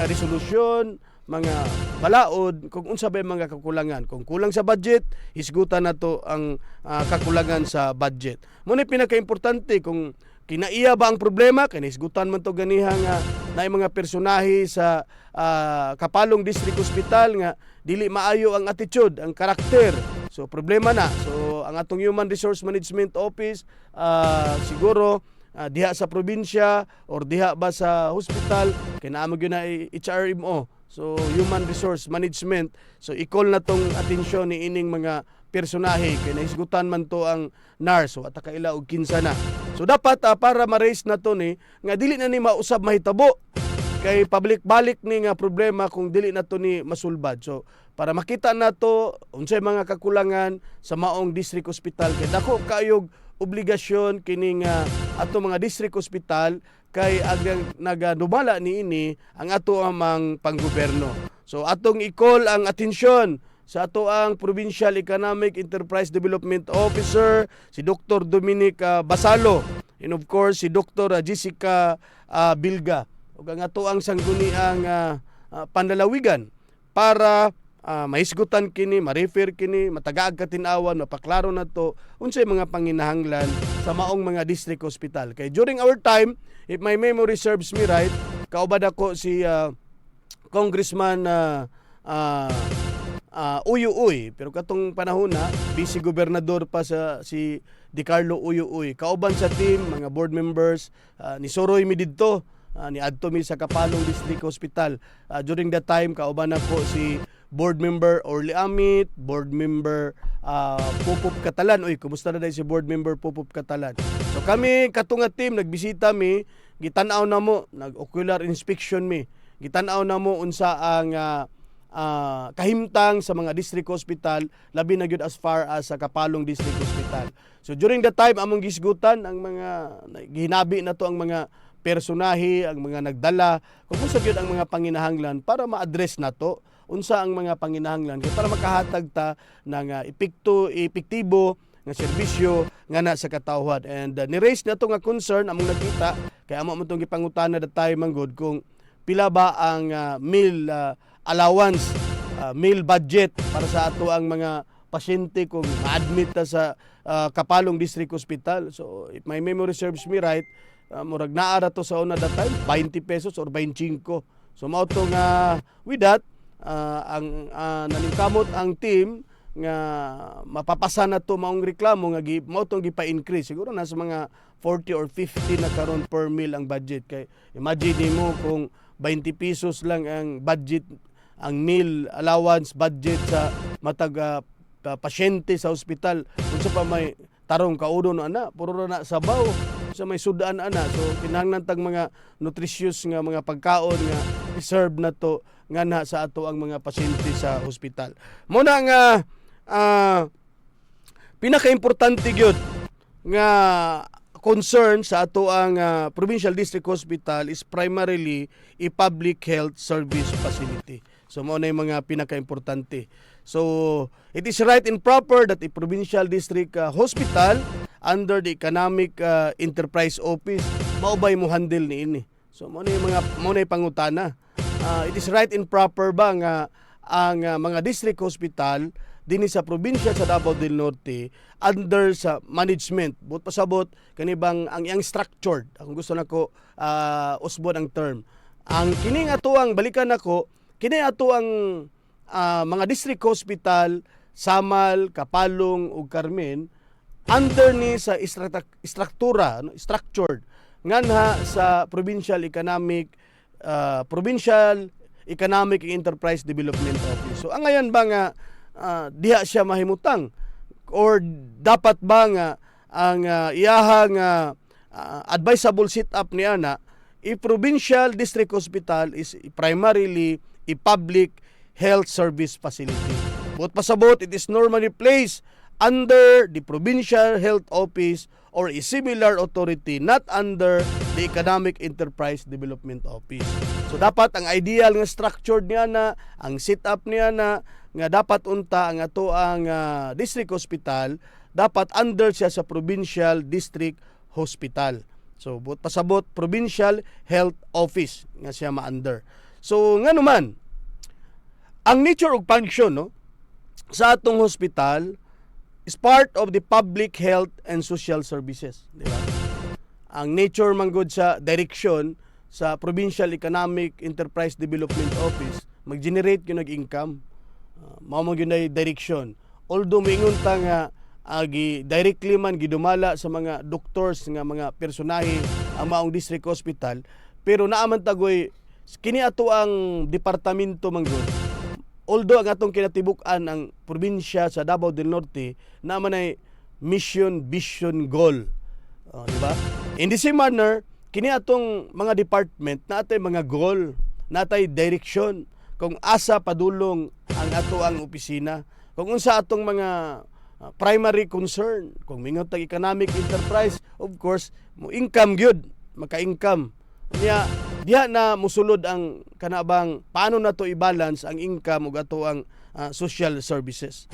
resolusyon, mga balaod kung unsa ba mga kakulangan. Kung kulang sa budget, hisgutan na to ang kakulangan sa budget. Muna pinaka-importante kung kinaiya ba ang problema, kaya hisgutan man to ganiha nga na mga personahe sa Kapalong District Hospital nga dili maayo ang attitude, ang karakter. So problema na. So ang atong Human Resource Management Office siguro diha sa probinsya or diha ba sa hospital kinaamo gyud na HRMO. So Human Resource Management. So i-call na tong atensyon ni ining mga personahe kay nahisgutan man to ang NARS so ataka ila og kinsa na. So dapat para ma-raise na to ni nga dili na ni mausab mahitabo kay pabalik-balik ni nga problema kung dili na to ni masulbad. So para makita na to unsay mga kakulangan sa maong district hospital kay dako kayog obligasyon kining ato mga district hospital kay agang nagadumala niini ang ato amang panggobyerno. So atong i-call ang atensyon sa ato ang Provincial Economic Enterprise Development Officer si Dr. Dominic Basalo and of course si Dr. Jessica Bilga ug ang ato ang sangguniang panlalawigan para mahisgutan kini, ma-refer kini, matagaag katinawan, mapaklaro na to unsay mga panginahanglan sa maong mga district hospital. Kay during our time, if my memory serves me right, kaubad ako si Congressman Uy, pero katong panahon na vice gobernador pa si Di Carlo Uy. Kauban sa team, mga board members, ni Soroy mi didto, ni adto mi sa Kapalong District Hospital. During that time, kauban ako si board member Orly Amit, board member Pupup Catalan. Uy, kumusta na dahil si board member Pupup Catalan? So kami, katunga team, nagbisita mi, gitanaw na mo, nag-ocular inspection mi, gitanaw na mo unsa ang kahimtang sa mga district hospital, labi na gyud as far as sa Kapalong District Hospital. So during that time, among gisgutan, ang mga gihinabi na to ang mga personahe, ang mga nagdala, kung unsa gyud ang mga panginahanglan para ma-address na to, unsa ang mga panginahanglan para makahatag ta ng epektibo nga serbisyo nga na sa katawhan. And ni-raise na to nga concern among nakita kay amo mo tong gipangutana that time manggod kung pila ba ang meal allowance, meal budget para sa ato ang mga pasyente kung ma-admit ta sa Kapalong District Hospital. So if my memory serves me right, murag naara to sa una that time 20 pesos or 25. So mao to nga with that ang naningkamot ang team nga mapapasa na to maong reklamo nga mao tong gipa-increase siguro nasa mga 40 or 50 na karon per meal ang budget. Kay imagine mo kung 20 pesos lang ang budget, ang meal allowance budget sa matag pasyente sa ospital, unsa pa may tarong kaudo no ana, puro na sabaw sa may sudan ana. So kinahanglan tag mga nutritious nga mga pagkaon nga i-serve na to nga na sa ato ang mga pasyente sa ospital. Muna nga pinaka-importante gyud nga concern sa ato ang Provincial District Hospital is primarily a public health service facility. So mao na yung mga pinaka-importante. So it is right and proper that a Provincial District Hospital under the Economic Enterprise Office maubay mo handle niini. So mao na yung pangutana. It is right and proper ba nga ang mga district hospital dinhi sa probinsya sa Davao del Norte under sa management. But pasabot kanibang ang iyang structured. Kung gusto nako usbon ang term. Ang kining atuang balikan nako, kini atuang mga district hospital Samal, Kapalong ug Carmen under ni sa struktura, structured nganha sa Provincial Economic and Enterprise Development Office. So ang ngayon ba nga diha siya mahimutang or dapat ba nga ang iyahang advisable setup niya na i-provincial district hospital is primarily a public health service facility. But pasabot, it is normally placed under the Provincial Health Office or a similar authority, not under the Economic Enterprise Development Office. So dapat ang ideal nga structured niya na, ang setup niya na, nga dapat unta ang ato ang district hospital, dapat under siya sa Provincial District Hospital. So pasabot, Provincial Health Office nga siya ma-under. So nga naman, ang nature of function sa atong hospital is part of the public health and social services. Diba? Ang nature manggod sa direction sa Provincial Economic Enterprise Development Office, mag-generate yun ng-income. Mao mo yun na direction. Although maingon ta nga directly man gidumala sa mga doctors nga mga personahe ang maong district hospital, pero naaman tagoy kini ato ang departamento manggod. Although ang atong kinatibuk-an ang probinsya sa Davao del Norte naman ay mission, vision, goal. Di ba? In the same manner, kini atong mga department natay mga goal, natay direction kung asa padulong ang ato ang opisina. Kung unsa atong mga primary concern, kung mingon tag economic enterprise, of course, mo income gyud, maka-income. Diha na musulod ang kanabang paano na to i-balance ang income ug ato ang social services.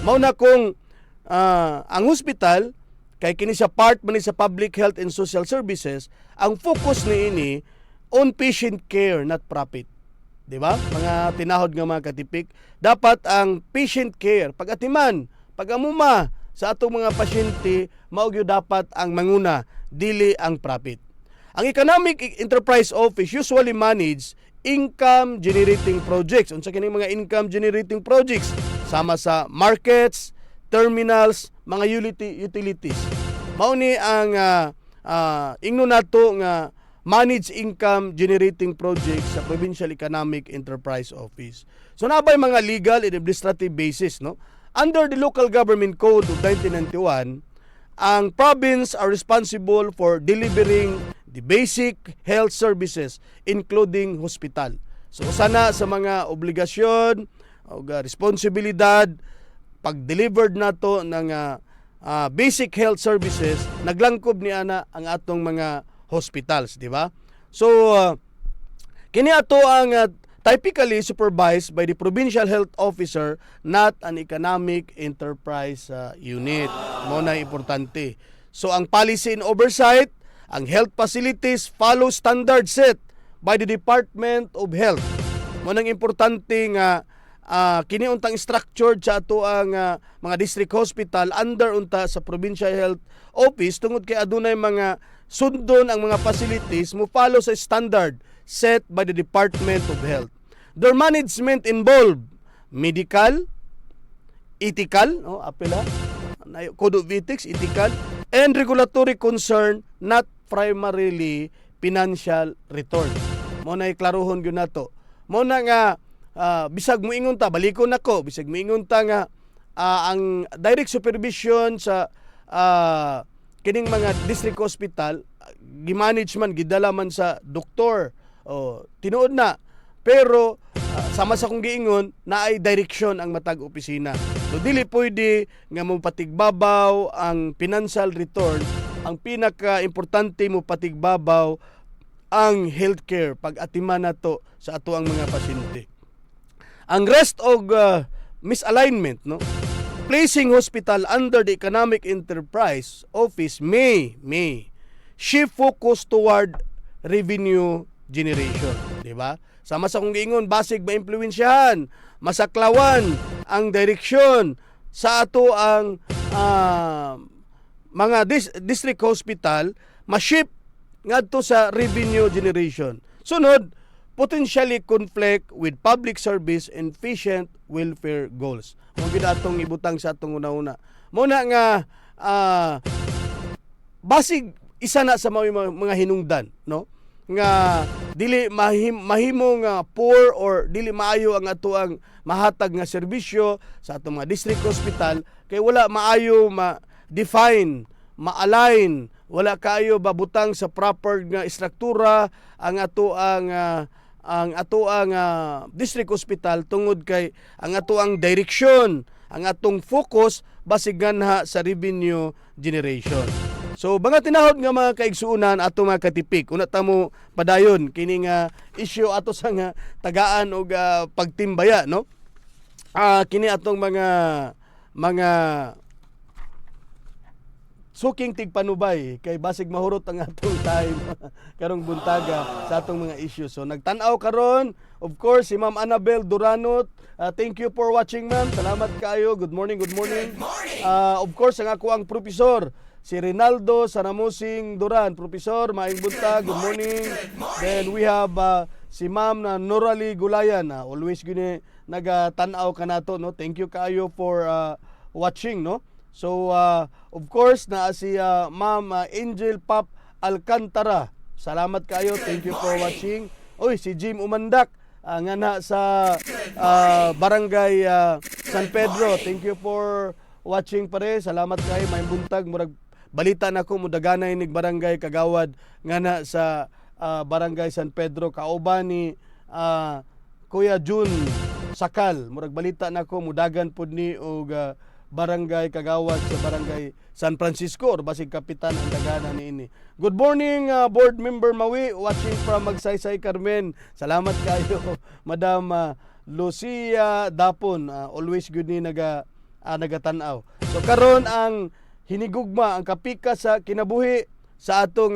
Mao na kung ang hospital kay kini sa part man sa public health and social services, ang focus niini on patient care, not profit. Di ba? Mga tinahod nga mga katipik, dapat ang patient care pag-atiman, pag-amuma sa atong mga pasyente, mao gyud dapat ang manguna, dili ang profit. Ang Economic Enterprise Office usually manage income generating projects. Unsa kining mga income generating projects? Sama sa markets, terminals, mga utilities. Mao ni ang ingno nato nga manage income generating projects sa Provincial Economic Enterprise Office. So nabay mga legal and administrative basis, no? Under the Local Government Code of 1991, ang province are responsible for delivering the basic health services including hospital. So sana sa mga obligasyon o responsibilidad pag-delivered nato ng basic health services, naglangkob ni ana ang atong mga hospitals, di ba? So kini ato ang typically supervised by the provincial health officer, not an economic enterprise unit. Mo na importante. So ang policy and oversight, ang health facilities follow standard set by the Department of Health. Mo nang importante nga kini untang structured sa ato ang mga district hospital under unta sa provincial health office tungod kay adunay mga sundon ang mga facilities mo follow sa standard set by the Department of Health. Their management involve medical, ethical, code of ethics, ethical, and regulatory concern, not primarily financial return. Mo na iklaruhon gyud nato. Mo na nga bisag moingon ta balikon nako, bisag moingon ta nga ang direct supervision sa kining mga district hospital gimanage man gidala man sa doktor o tinuod na, pero sama sa kong giingon na ay direksyon ang matag opisina. So dili pwede nga mo patigbabaw ang financial return. Ang pinaka-importante mo patigbabaw ang healthcare pag-atiman nato sa ato ang mga pasyente. Ang rest of misalignment, no? Placing hospital under the Economic Enterprise Office may shift focus toward revenue generation, di ba? Sama sa kung giingon basig maimpluwensyahan, masaklawan ang direksyon sa ato ang mga district hospital ma-ship ngadto sa revenue generation. Sunod, potentially conflict with public service and patient welfare goals. Mo gid atong ibutang sa atong una-una. Muna nga basig isa na sa mga hinungdan, no? Nga dili mahimong poor or dili maayo ang ato ang mahatag nga serbisyo sa atong mga district hospital kay wala maayo ma-define, ma-align, wala kayo babutang sa proper nga istruktura ang ato ang district hospital tungod kay ang ato ang direksyon, ang atong focus basigan sa revenue generation. So mga tinahod nga mga kaigsuunan ato mga katipik, una ta mo padayon kini nga issue ato sa nga tagaan og pagtimbaya, no? Kini atong mga suking tigpanubay kay basig mahurot ang atong time karong buntaga sa atong mga issues. So nagtan-aw karon, of course, si Ma'am Annabel Duranot. Thank you for watching, ma'am. Salamat kayo. Good morning, good morning. Of course, ang ako ang profesor, si Rinaldo Sanamusing Duran. Professor, maayong buntag. Good morning. Then we have si Ma'am Norali Gulayan. Always gini nagatanaw ka nato, no? Thank you kayo for watching, no? So of course na si Ma'am Angel Pop Alcantara. Salamat kayo. Thank you for watching. Oy, si Jim Umandak nga na sa Barangay San Pedro. Thank you for watching pare. Salamat kayo. May buntag murag balita nako mudaganay nig Barangay Kagawad nga na sa Barangay San Pedro kauban ni Kuya June Sakal. Murag balita nako mudagan pud ni og Barangay Kagawad sa Barangay San Francisco or basig kapitan ang daganan niini. Good morning board member Mawi, watching from Magsaysay Carmen. Salamat kayo Madam Lucia Dapon. Always good ni nagatanaw. So karon ang hinigugma ang kapika sa kinabuhi sa atong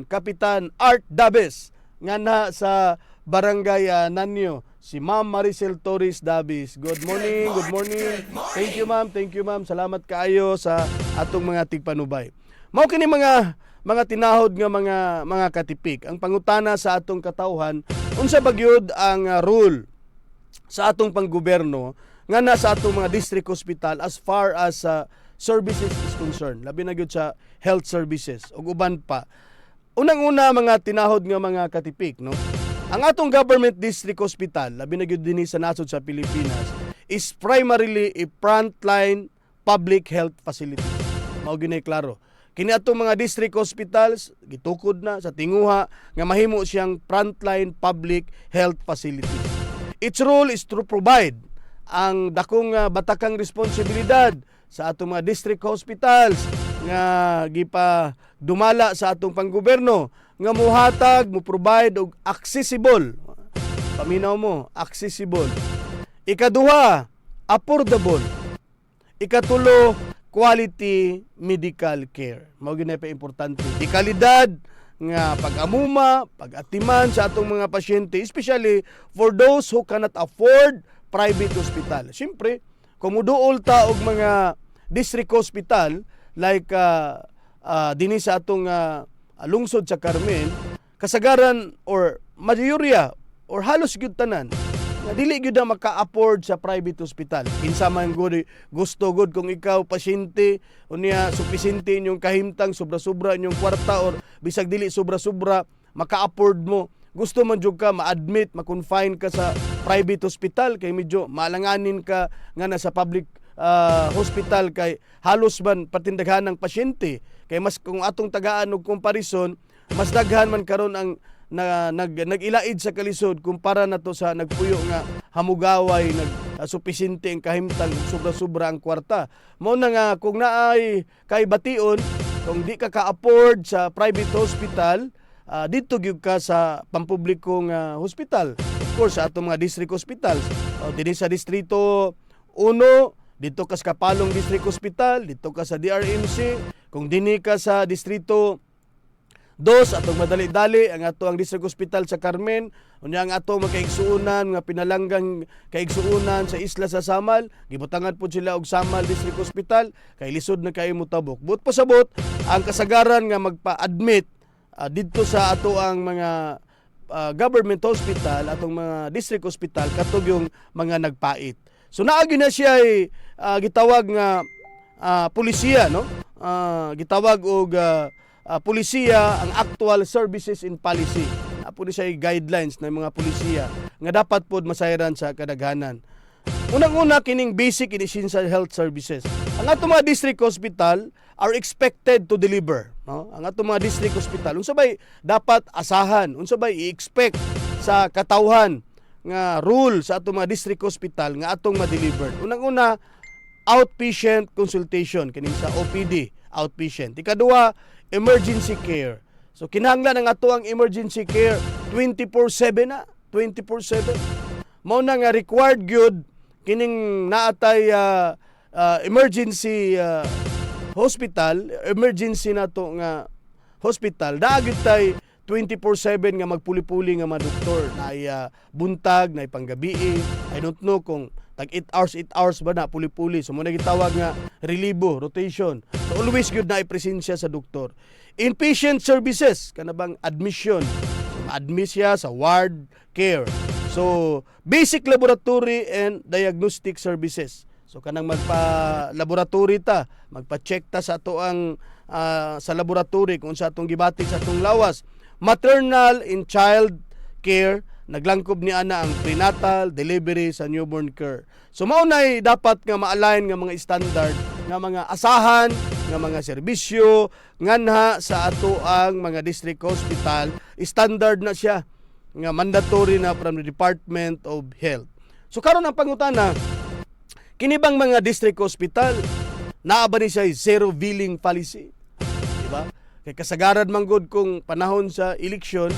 Kapitan Art Dabes nga na sa Barangay Nanyo, si Ma'am Maricel Torres Davis. Good morning, good morning. Thank you ma'am. Salamat kaayo sa atong mga tigpanubay. Mao kini mga tinahod nga mga katipik. Ang pangutana sa atong katawhan, unsa bagyod ang rule sa atong panggobyerno nga na sa atong mga district hospital as far as services is concerned. Labi na gyud sa health services ug uban pa. Unang-una mga tinahod nga mga katipik, no? Ang atong government district hospital, labi na gyud dinhi sa nasod sa Pilipinas, is primarily a frontline public health facility. Mao gyud klaro. Kini atong mga district hospitals gitukod na sa tinguha nga mahimo siyang frontline public health facility. Its role is to provide ang dakong batakang responsibilidad sa atong mga district hospitals nga gipa dumala sa atong panggobyerno nga muhatag, mo provide og accessible. Paminaw mo, accessible. Ikaduha, affordable. Ikatulo, quality medical care. Mao gyud pa importante. Di kalidad nga pag-amuma, pag-atiman sa atong mga pasyente, especially for those who cannot afford private hospital. Siyempre, kung muduol ta og mga district hospital like dinhi sa atong lungsod sa Carmen, kasagaran or majorya or halos gyud tanan nga dili gyud maka-afford sa private hospital. Kinsa man gusto gud kung ikaw pasyente unya supisente inyong kahimtang, sobra-sobra inyong kwarta or bisag dili sobra-sobra maka-afford mo, gusto man jud ka ma-admit, ma-confine ka sa private hospital kay medyo maalanganin ka nga nasa public hospital kay halos man patindaghan ng pasyente. Kay mas kung atong tagaan og comparison, mas daghan man karon ang nag-ilaid sa kalisod kumpara na to sa nagpuyo nga hamugaway, supisente ang kahimtang, sobra-sobra ang kwarta. Mao na nga kung naay kay bation, kung di ka ka-afford sa private hospital, dito gyud ka sa pampublikong hospital. Of course, sa atong mga district hospitals. Dinhi sa distrito 1, dito ka sa Kapalong District Hospital, dito ka sa DRMC, kung dinhi ka sa distrito Dos, atong madali-dali ang ato ang District Hospital sa Carmen, unya ang ato makaigsuunan nga pinalanggang kaigsuunan sa isla sa Samal, gibutangan po sila og Samal District Hospital kay lisod na kay mutabok. But pasabot ang kasagaran nga magpa-admit didto sa ato ang mga government hospital, atong mga district hospital katog yung mga nagpait. So naagi na siya gitawag nga pulisiya, no? Gitawag og pulisiya ang actual services in policy. Apo ni siya guidelines ng mga pulisiya nga dapat pod masayran sa kadaghanan. Unang-una kining basic and essential health services. Ang ato mga district hospital are expected to deliver, no? Ang ato mga district hospital unsa bay dapat asahan, unsa bay i-expect sa katawhan nga rule sa ato mga district hospital nga atong ma-deliver. Unang-una, outpatient consultation kining sa OPD, outpatient. Ikaduha, emergency care. So kinahanglan ang ato ang emergency care 24/7 na, 24/7. Mao na nga required gyud kining naatay emergency hospital, emergency na to nga hospital. Daagid tay 24/7 nga magpuli-puli nga mga doktor na buntag, na panggabi. I don't know kung tag 8 hours ba na puli-puli. So muna gitawag nga relibo, rotation. So always good na presensya sa doktor. Inpatient services, kanabang admission. So ma-admit siya sa ward care. So basic laboratory and diagnostic services. So kanang magpa-laboratory ta, magpa-check ta sa ato ang sa laboratory kung sa atong gibati sa atong lawas. Maternal and child care, naglangkob ni ana ang prenatal, delivery sa newborn care. So mao nay dapat nga ma-align nga mga standard nga mga asahan nga mga serbisyo nganha sa ato ang mga district hospital. Standard na siya nga mandatory na from the Department of Health. So karon ang pangutana, kini bang mga district hospital naa ba ni siya zero billing policy? Diba? Kay kasagaran man gud kung panahon sa eleksyon,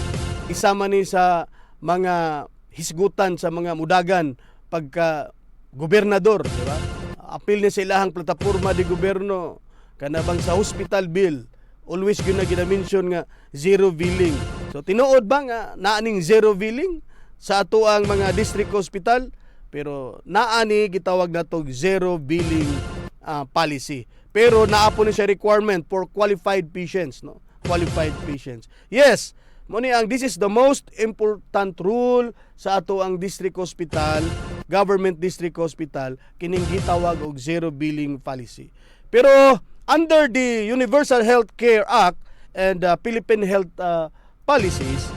isama ni sa mga hisgutan sa mga mudagan pagka gobernador, di ba? Apil ni sa ilahang plataporma di gobyerno kanabang sa hospital bill, always gyud na gina-mention nga zero billing. So tinuod ba nga naaning zero billing sa ato ang mga district hospital? Pero naani gitawag natog zero billing policy. Pero naapo ni siya requirement for qualified patients, no? Qualified patients. Yes, this is the most important rule sa ato ang district hospital, government district hospital, kining gitawag og zero billing policy. Pero under the Universal Health Care Act and Philippine Health policies,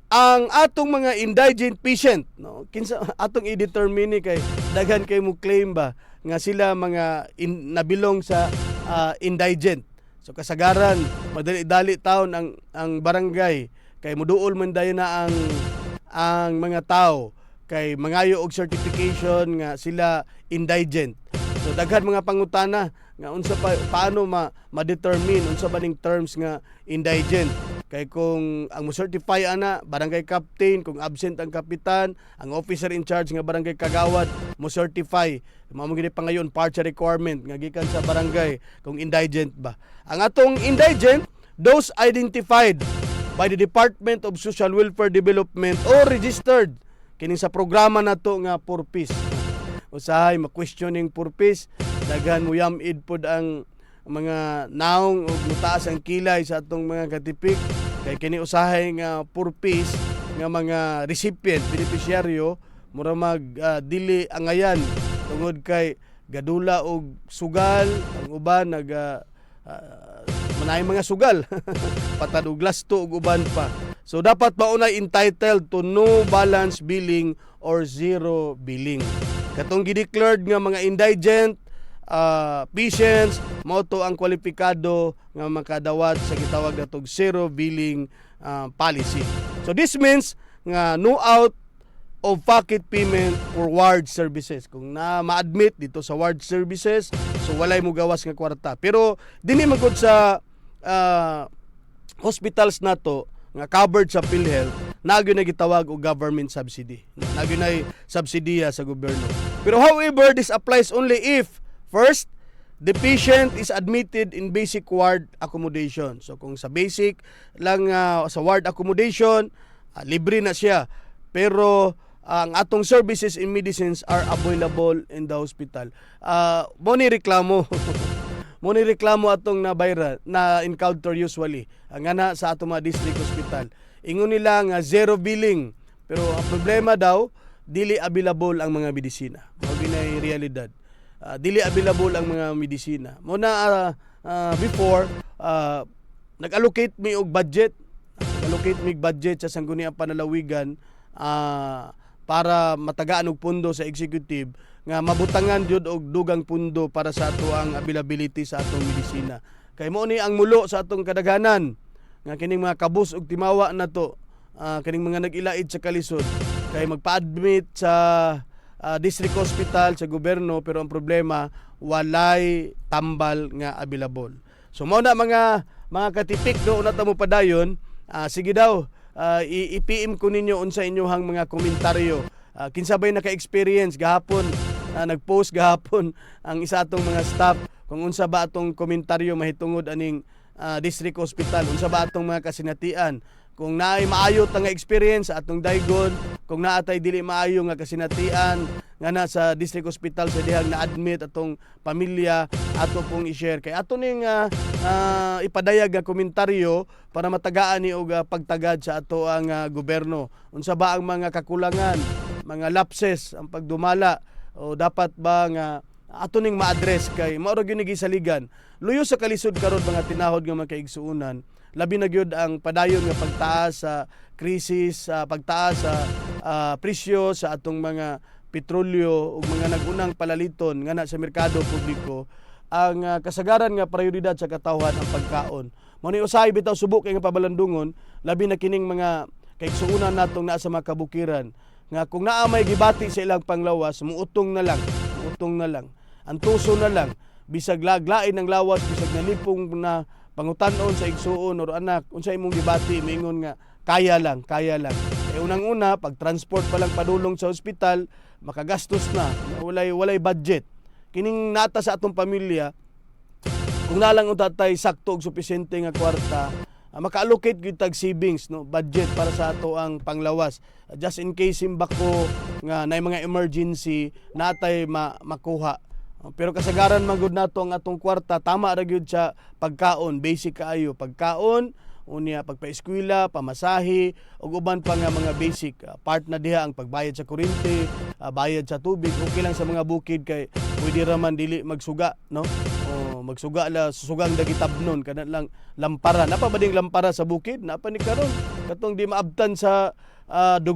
ang atong mga indigent patient, no, kinsa atong i-determine kay daghan kay mo claim ba nga sila mga nabilong sa indigent. So kasagaran madali-dali taon ang barangay kay moduol man dayon na ang mga tao kay mangayo og certification nga sila indigent. So daghan mga pangutana nga unsa paano ma-determine unsa ba ning terms nga indigent. Kay kung ang mo-certify ana barangay captain, kung absent ang kapitan, ang officer in charge nga barangay kagawad mo-certify. Mao gid pangayon partial requirement nga gikan sa barangay kung indigent ba. Ang atong indigent, those identified by the Department of Social Welfare Development or registered kining sa programa nato nga purpose. Usahay ma-questioning purpose, daghan mo yamid pod ang mga naong ug mutaas ang kilay sa atong mga katipik kay kini usahay nga purpose nga mga recipient, beneficiaryo mura dili angayan tungod kay gadula og sugal, ang uban manay mga sugal patad og lasto og uban pa. So dapat maunay entitled to no balance billing or zero billing. Katong gi-declared nga mga indigent patients mao to ang kwalipikado nga makadawat sa gitawag natog zero billing policy. So this means nga no out of pocket payment for ward services. Kung na ma-admit dito sa ward services, so walay mo gawas nga kwarta. Pero dinhi man gud sa hospitals nato nga covered sa PhilHealth, nagyo na gitawag og government subsidy. Nagyo na subsidiya sa gobyerno. Pero however, this applies only if first the patient is admitted in basic ward accommodation. So kung sa basic lang sa ward accommodation, libre na siya. Pero ang atong services and medicines are available in the hospital. Mo ni reklamo. Mo ni reklamo atong na viral na encounter usually. Ang ana sa atong mga district hospital. Ingon nila nga zero billing. Pero ang problema daw, dili available ang mga medisina. Mao ginay realidad. Dili available ang mga medisina. Muna before nag-allocate mi og budget. Nag-allocate mi budget sa Sangguniang Panalawigan para matagaan og pundo sa executive nga mabutangan jud og dugang pundo para sa ato ang availability sa atong medisina. Kay mo ni ang mulo sa atong kadaghanan nga kining mga kabus og timawa nato, kining mga nag-ilaid sa kalisod kay magpa-admit sa district hospital sa gobyerno, pero ang problema walay tambal nga available. So mao na mga katipik do na mo padayon, sige daw i-PM ko ninyo unsa inyohang mga komentaryo. Kinsabay naka-experience gahapon, nag-post gahapon ang isa atong mga staff kung unsa ba atong komentaryo mahitungod aning district hospital, unsa ba atong mga kasinatian. Kung naay maayo ta nga experience sa atong daygon, kung naatay dili maayo nga kasinatian nga na sa district hospital sa dihang na-admit atong pamilya, ato pong i-share. Kay ato ning ipadayag nga komentaryo para matagaan ni og pagtagad sa ato ang gobyerno. Unsa ba ang mga kakulangan, mga lapses ang pagdumala, o dapat ba nga ato ning ma-address kay mao ra gyud gisaligan. Luyo sa kalisod karon mga tinahod nga makaigsuunan, labi na gyud ang padayon nga pagtaas sa krisis, pagtaas sa presyo sa atong mga petrolyo ug mga nagunang palaliton nga na sa merkado publiko. Ang kasagaran nga prioridad sa katawhan ang pagkaon. Mao ni usahay bitaw subok nga pabalandungon, labi na kining mga kaigsuunan natong naa sa mga kabukiran nga kung naa may gibati sa ilang panglawas, muutong na lang. Ang tuso na lang, bisag laglain ng lawas, bisag nalipong na pangutan-on sa igsuon or anak, unsa imong gibati, mingon nga kaya lang. Unang-una, pag transport pa lang padulong sa ospital, makagastos na, walay budget. Kining nata sa atong pamilya, kung nalang utatay sakto og supisente nga kwarta, maka-allocate gyud tag savings, no, budget para sa ato ang panglawas. Just in case simbako nga nay mga emergency natay makuha. Pero kasagaran man gud nato ang atong kwarta, tama ra gyud sa pagkaon, basic kaayo pagkaon, unya pagpa-eskwela, pamasahe ug uban pa nga mga basic part na diha ang pagbayad sa kuryente, bayad sa tubig. Okay lang sa mga bukid kay pwede ra man dili magsuga, no? O magsuga la susugang dagitabnon kana lang lampara. Napa ba ding lampara sa bukid? Napa ni karon katong di maabtan sa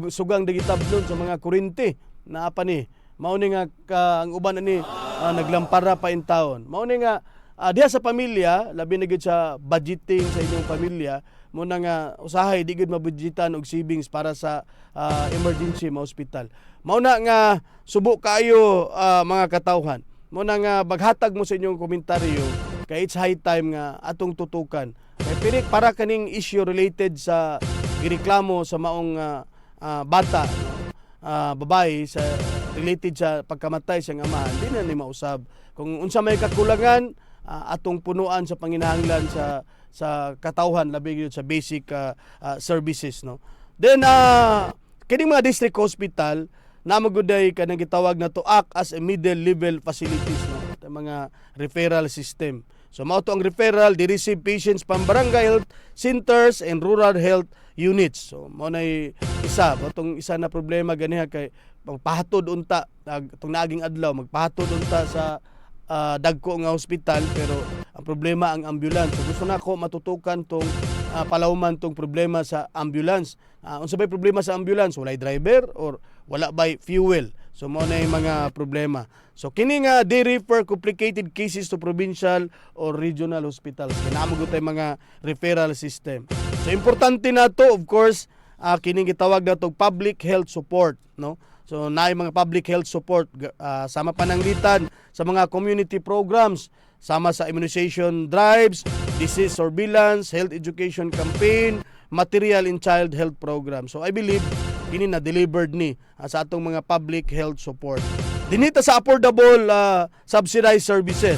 sugang dagitabnon sa mga kuryente. Napa ni mao ni nga ang uban ani naglampara pa in taon. Mao ni nga diha sa pamilya, labi na gid sa budgeting sa inyong pamilya, mo na nga usahay di gid mabudgetan og savings para sa emergency ma hospital. Mao na nga subo kayo mga katawhan. Mo na nga maghatag mo sa inyong komentaryo kay it's high time nga atong tutukan. Kay pinik para kaning issue related sa gireklamo sa maong bata, babae sa related sa pagkamatay sa amahan, di na ni mausab. Kung unsa may kakulangan, atong punuan sa panginahanglan sa katawhan, labi gyud sa basic services, no. Then kining mga district hospital na maguday kanang gitawag na to act as a middle level facilities, no, mga referral system. So mao to ang referral, they receive patients from barangay health centers and rural health units. So mao nay isa na problema ganiha kay pagpahatod unta itong naaging adlaw, magpahatod unta sa dagko nga hospital, pero ang problema ang ambulance. So gusto nako matutukan tong palawman tong problema sa ambulance. Unsa bay problema sa ambulance? Walay driver or wala bay fuel. So mao na yung mga problema. So kini nga they refer complicated cases to provincial or regional hospitals. Kinahanglan tay mga referral system. So importante nato, of course, kining gitawag nato public health support, no. So naay mga public health support sama pananglitan sa mga community programs, sama sa immunization drives, disease surveillance, health education campaign, material and child health program. So I believe kini na delivered ni sa atong mga public health support. Dinita sa affordable subsidized services.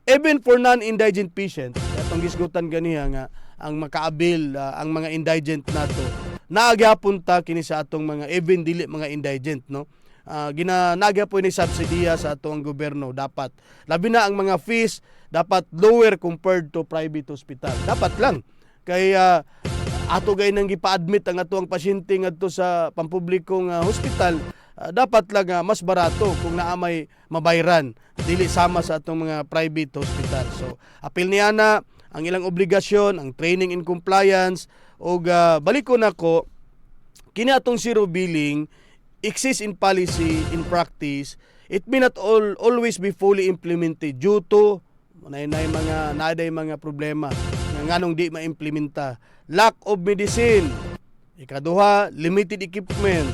even for non-indigent patient, atong gisgutan ganiha nga ang makaabil ang mga indigent nato naagyapon ta kini sa atong mga even dili mga indigent, no. Ginanagyapon ni subsidiya sa atong gobyerno dapat. Labi na ang mga fees dapat lower compared to private hospital. Dapat lang kay ato gay nang gipa-admit ang atong pasyente ngadto sa pampublikong hospital, dapat lang mas barato kung naamay mabayran dili sama sa atong mga private hospital. So apil niya na ang ilang obligasyon, ang training in compliance o balikon nako kini atong zero billing exists in policy, in practice. It may not always be fully implemented due to naaday mga problema nga nganong di maimplementa. Lack of medicine. Ikaduha, limited equipment.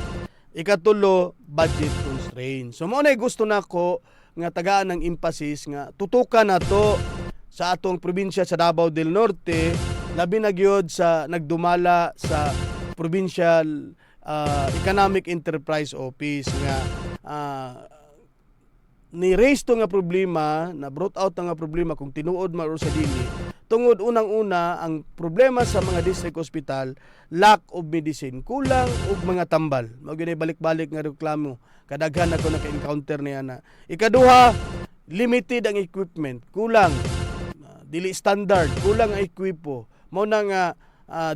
Ikatulo, budget constraint. So mao nay gusto nako nga tagaan ng emphasis nga tutukan nato sa atong probinsya sa Davao del Norte, labi na gyud sa nagdumala sa Provincial Economic Enterprise Office nga ni-raise to nga problema, na brought out nga problema kung tinuod man sa dili. Tungod unang-una ang problema sa mga district hospital, lack of medicine, kulang og mga tambal. Mao gyud balik-balik nga reklamo. Kadaghan ako naka-encounter niya na. Ikaduha, limited ang equipment, kulang. Dili standard, kulang ang ekwipo. Mao na nga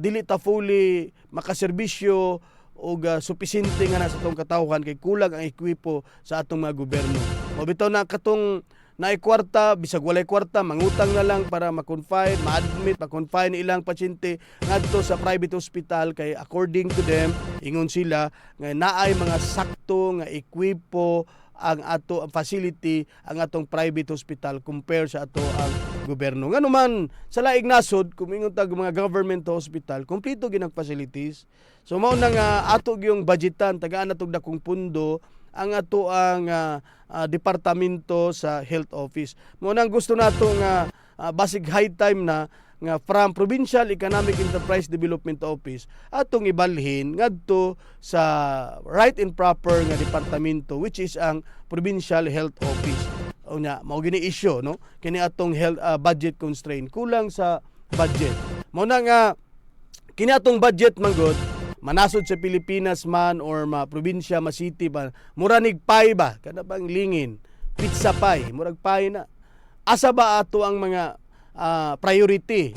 dili ta fully makaserbisyo o supisente nga na sa atong katawhan kay kulang ang ekwipo sa atong mga gobyerno. Mabitaw na katong naay kwarta, bisag walay kwarta, mangutang na lang para ma-confine, ma-admit, ma-confine ilang pasyente ngadto sa private hospital kay according to them, ingon sila nga naay mga sakto nga ekwipo ang ato ang facility ang atong private hospital compare sa ato ang gobyerno. Nga naman sa laig nasod kung ingon tag mga government hospital, kompleto ginang facilities. So mao na nga ato yung budgetan tagaan natog dakong pundo ang ato ang departamento sa health office. Mao nang gusto nato nga basic high time na nga from Provincial Economic Enterprise Development Office atong ibalhin ngadto sa right and proper nga departamento which is ang Provincial Health Office. O nya mao gini issue, no, kini atong health budget constraint, kulang sa budget. Mao na nga kini atong budget manggod manasod sa Pilipinas man or probinsya, city ba, muranig pie ba kada bang lingin, pizza pie, murag pie na. Asa ba ato ang mga priority?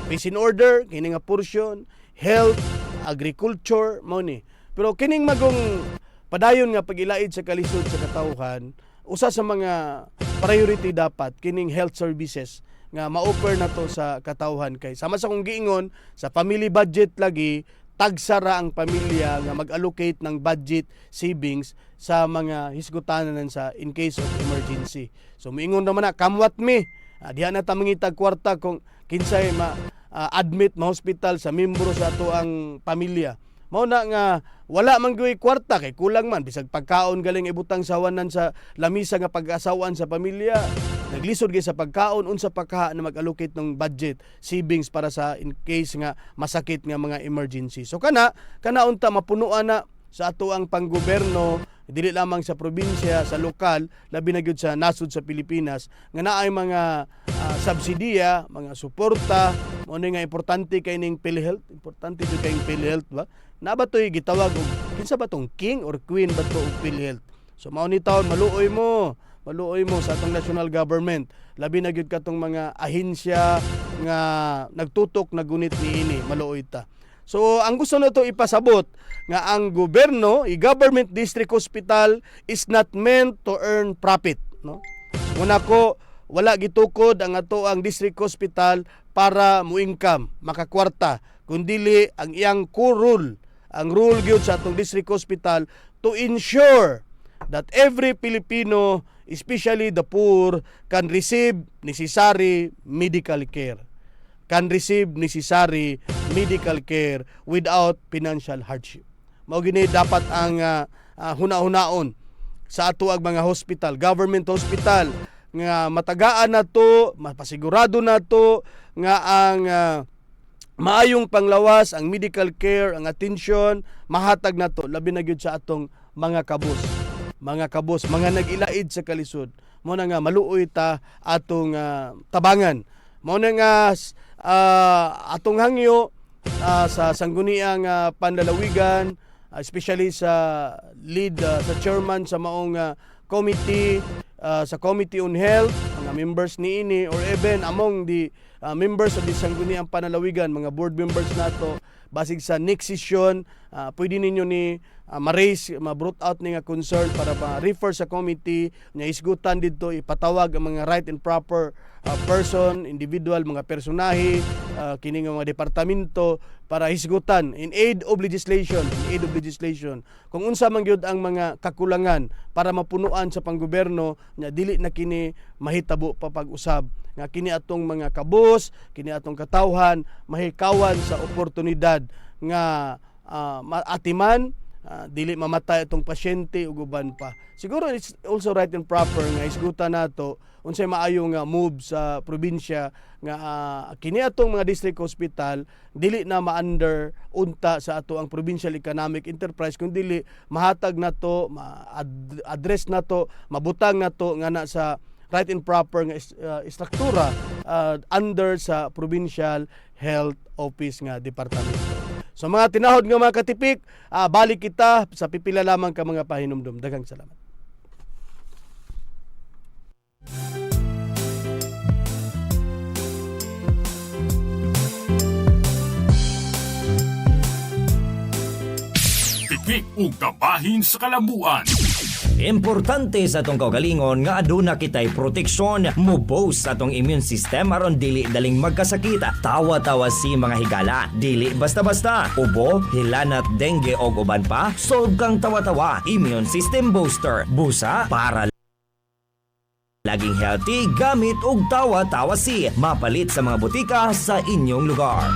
Peace in order, kini nga portion, health, agriculture, mao ni. Pero kining magong padayon nga pag-ilaid sa kalisod sa katawhan, usa sa mga priority dapat kining health services nga ma-offer na to sa katawhan kay sama sa kong giingon sa family budget lagi tagsara ang pamilya nga mag-allocate ng budget savings sa mga hisgutanan sa in case of emergency. So miingon naman na come what me. Diha na ta mangitag kwarta kung kinsay admit ma hospital sa membro sa ato ang pamilya. Mao na nga wala man gyud kwarta kay kulang man bisag pagkaon galing ibutang sawanan sa lamisa nga pag-asawan sa pamilya. Naglisod gyud sa pagkaon unsa pa ka na mag-allocate ng budget savings para sa in case nga masakit nga mga emergency. So kana unta mapunuan na sa ato ang panggobyerno dili lamang sa probinsya, sa lokal, labi na gyud sa nasod sa Pilipinas nga naay mga subsidiya, mga suporta, mo nga importante kay ning PhilHealth, importante jud kay PhilHealth ba? Na ba toy gitawag og kinsa ba tong king or queen ba to og PhilHealth? So mao ni taon maluoy mo sa atong national government. Labi na gyud katong mga ahensya nga nagtutok nagunit niini, maluoy ta. So ang gusto na to ipasabot nga ang gobyerno, i-government district hospital is not meant to earn profit, no? Muna ko wala gitukod ang ato ang district hospital para mo-income, makakwarta, kundili ang iyang core rule, ang rule gyud sa atong district hospital to ensure that every Filipino, especially the poor, can receive necessary medical care. Can receive necessary medical care without financial hardship. Mao gini dapat ang huna-hunaon sa ato ang mga hospital, government hospital nga matagaan na to, mapasigurado na to nga ang maayong panglawas, ang medical care, ang attention, mahatag na to labi na gyud sa atong mga kabus, mga nag-ilaid sa kalisod. mo na nga maluoy ta atong tabangan. Mo na nga atong hangyo sa sangguniang panlalawigan, especially sa lead sa chairman sa maong committee, sa Committee on Health, mga members ni ini, or even among the members of the sangguniang panlalawigan, mga board members nato, basig sa next session, pwede ninyo ni ma-raise, ma-brought out ni nga concern para ma-refer sa committee, nya isgutan dito, ipatawag ang mga right and proper person, individual, mga personahe, kini nga mga departamento para hisgutan in aid of legislation, kung unsa man gyud ang mga kakulangan para mapunuan sa panggobyerno, nya dili na kini mahitabo pa pag-usab, nga kini atong mga kabus, kini atong katawhan mahikawan sa oportunidad nga atiman, dili mamatay itong pasyente ug uban pa. Siguro it's also right and proper nga isgutan nato unsay maayo nga move sa probinsya nga kini atong mga district hospital dili na ma-under unta sa ato ang provincial economic enterprise, kun dili mahatag nato, ma-address nato, mabutang nato nga na sa right and proper nga struktura under sa provincial health office nga departamento. So mga tinahod nga mga katipik, balik kita sa pipila lamang ka mga pahinumdum. Daghang salamat. Tipik ug kabahin sa kalabuan. Importante sa atong kaugalingon nga aduna kitay proteksyon, mo-boost sa atong immune system aron dili daling magkasakit. Tawa-tawa si mga higala, dili basta-basta. Ubo, hilanat, dengue og uban pa, solve kang tawa-tawa. Immune system booster, busa para laging healthy gamit og tawa-tawa si mapalit sa mga butika sa inyong lugar.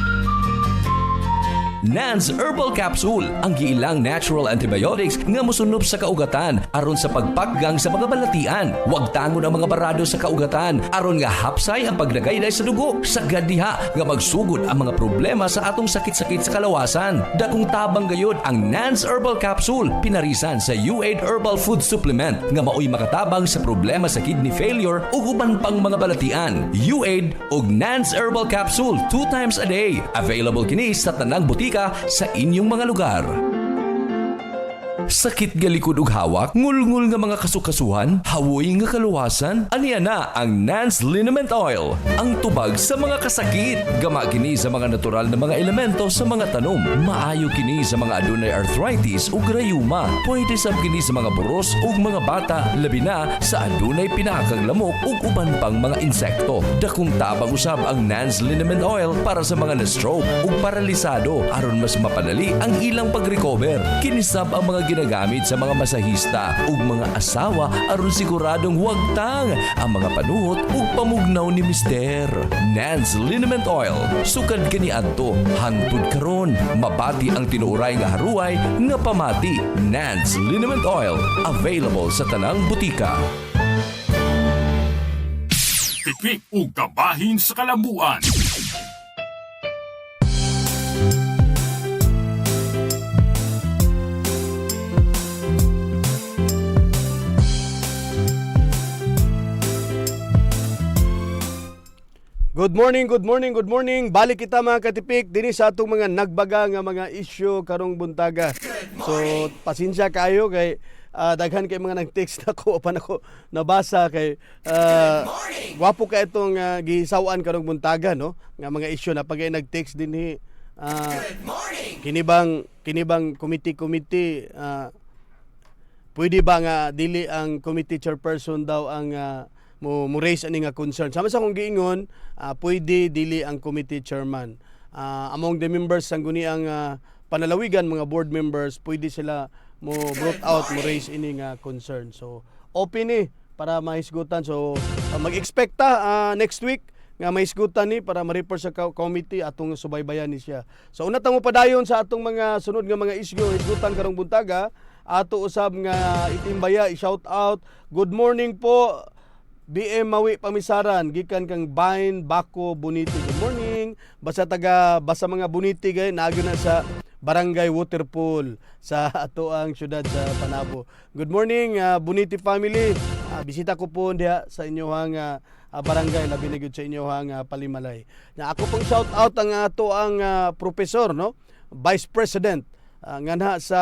Nans Herbal Capsule, ang giilang natural antibiotics nga mosunop sa kaugatan aron sa pagpaggang sa mga balatian. Huwag tangon ang mga barado sa kaugatan aron nga hapsay ang pagnagayday sa dugo. Sagad diha nga magsugod ang mga problema sa atong sakit-sakit sa kalawasan. Dakong tabang gayud ang Nans Herbal Capsule, pinarisan sa U8 Herbal Food Supplement nga maoy makatabang sa problema sa kidney failure ug uban pang mga balatian. U8 ug Nans Herbal Capsule 2 times a day. Available kini sa tanang butika sa inyong mga lugar. Sakit nga likod ug hawak, ngulngul nga mga kasukasuhan, hawoy nga kaluwasan, aniya na ang Nans Liniment Oil, ang tubag sa mga kasakit. Gama kini sa mga natural na mga elemento sa mga tanom. Maayo kini sa mga adunay arthritis ug rayuma. Pwede sab kini sa mga buros ug mga bata, labi na sa adunay pinakang lamok ug uban pang mga insekto. Dakong tabang usab ang Nans Liniment Oil para sa mga na-stroke ug paralisado aron mas mapadali ang ilang pag-recover. Kinisab ang mga ginagamit sa mga masahista ug mga asawa aron siguradong wagtang ang mga panuhot ug pamugnaw ni Mister. Nans Liniment Oil, sukad kani adto hangtod karon, mabati ang tinuuray nga haruay nga pamati. Nans Liniment Oil, available sa tanang butika. Tipik ug kabahin sa kalabuan. Good morning. Balik kita mga katipik dinhi sa atong mga nagbaga nga mga isyu karong buntaga. So pasensya kayo kay daghan kay mga nag-text nako pa nako nabasa kay gwapo ka itong gisawan karong buntaga no nga mga isyu na pagay nag-text dinhi kinibang committee pwede ba nga dili ang committee chairperson daw ang mo raise ani nga concern. Sama sa kong giingon, pwede dili ang committee chairman. Among the members sang guniang panalawigan, mga board members, pwede sila mo brought out, mo raise ini nga concern. So, open ni para mahisgutan. So, mag-expect ta next week nga mahisgutan ni para ma-report sa committee atong subaybayan ni siya. So, una ta mo padayon sa atong mga sunod nga mga isyu, hisgutan karong buntaga, ato usab nga itimbaya, i-shout out. Good morning po, BM Mawi Pamisaran, gikan kang Bain, Bako, Boniti. Good morning. Basta mga Boniti gay naagyo na sa Barangay Waterpool sa ato ang syudad sa Panabo. Good morning Boniti family. bisita ko po diha sa inyong barangay, labi na gyud sa inyong Palimalay. Na ako pong shout out ang ato ang professor, no, Vice President nganha sa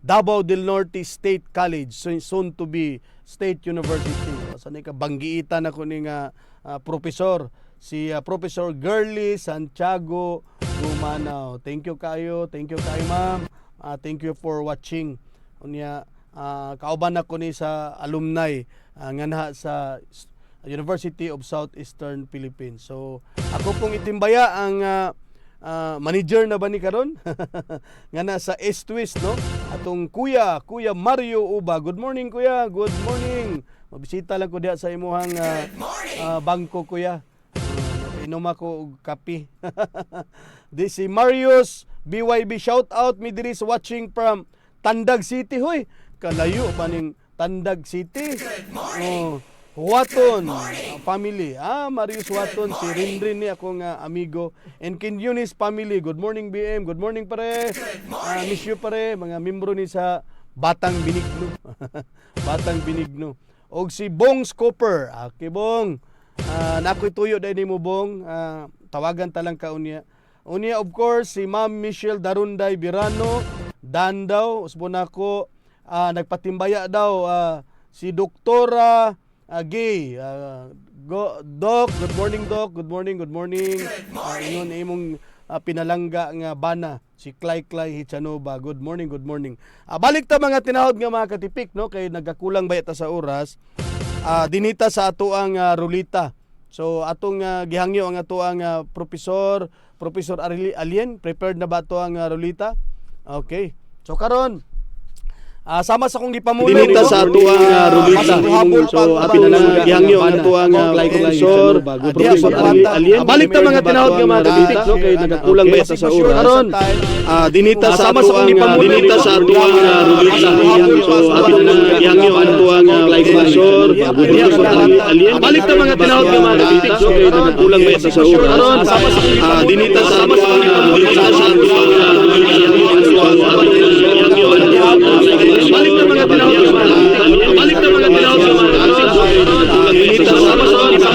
Davao del Norte State College, soon to be State University. Sa ka banggiitan ako ning professor, si Professor Girly Santiago Gumanaw. Thank you kayo ma'am. Thank you for watching. Unya kauban ako ni sa alumni nganha sa University of Southeastern Philippines. So ako pong itimbaya ang manager na ba ni karon nga nasa S-Twist, no, atong kuya Mario Uba. Good morning kuya, good morning. Mabisita lang ko diha sa imuhang bangko kuya. Inom ako og kape. This si Marius BYB, shout out mi diri sa watching from Tandag City. Hoy, kalayo pa ning Tandag City. Waton family. Marius Waton, si Rindrin ni akong amigo. And Kin Eunice family. Good morning BM. Good morning pare. Miss you pare. Mga membro ni sa Batang Binigno. Batang Binigno. Og si Bong Scooper. Okay Bong. Nakoy tuyo dahil mo Bong. Tawagan talang ka unya. Unya of course si Ma'am Michelle Darunday Birano. Dan daw. Usbo na ko. Nagpatimbaya daw si Doktora Gay, Doc, good morning Doc, good morning. Ingon imong pinalangga nga bana, si Clay Hichanova, good morning. Balik ta mga tinahod nga mga katipik, no, kay nagakulang bayata sa oras. Dinita sa ato ang rulita. So atong gihangyo ang ato ang Professor Alien, prepared na ba ato ang rulita? Okay. So karon sama sa kong gipamuno dinita sa ato ang rulita. So atin lang gihangyo ang ato ang professor Alien. Balik ta mga tinahod nga mga kabitik, no, kay nagakulang ba sa oras. Karon dinita sama sa kong gipamuno dinita sa ato ang rulita. So atin lang gihangyo ang ato ang professor Alien. Balik ta mga tinahod nga mga kabitik, no, kay nagakulang ba sa oras. Karon dinita sama sa kong gipamuno sa ato ang balik na mga tinawag sa mga balik na mga tinawag sa mga dinita sama sa mga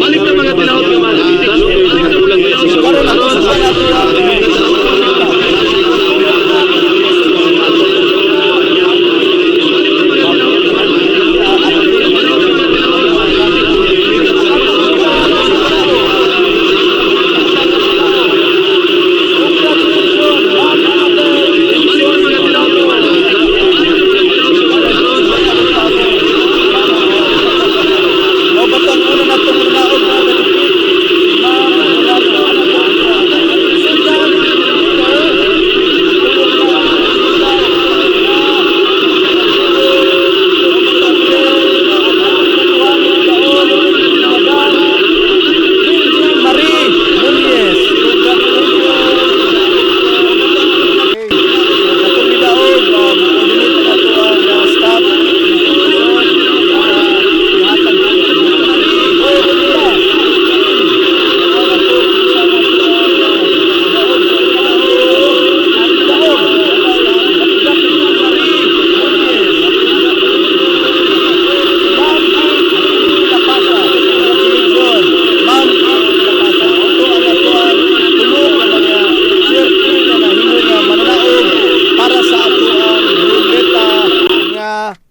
balik na mga tinawag sa mga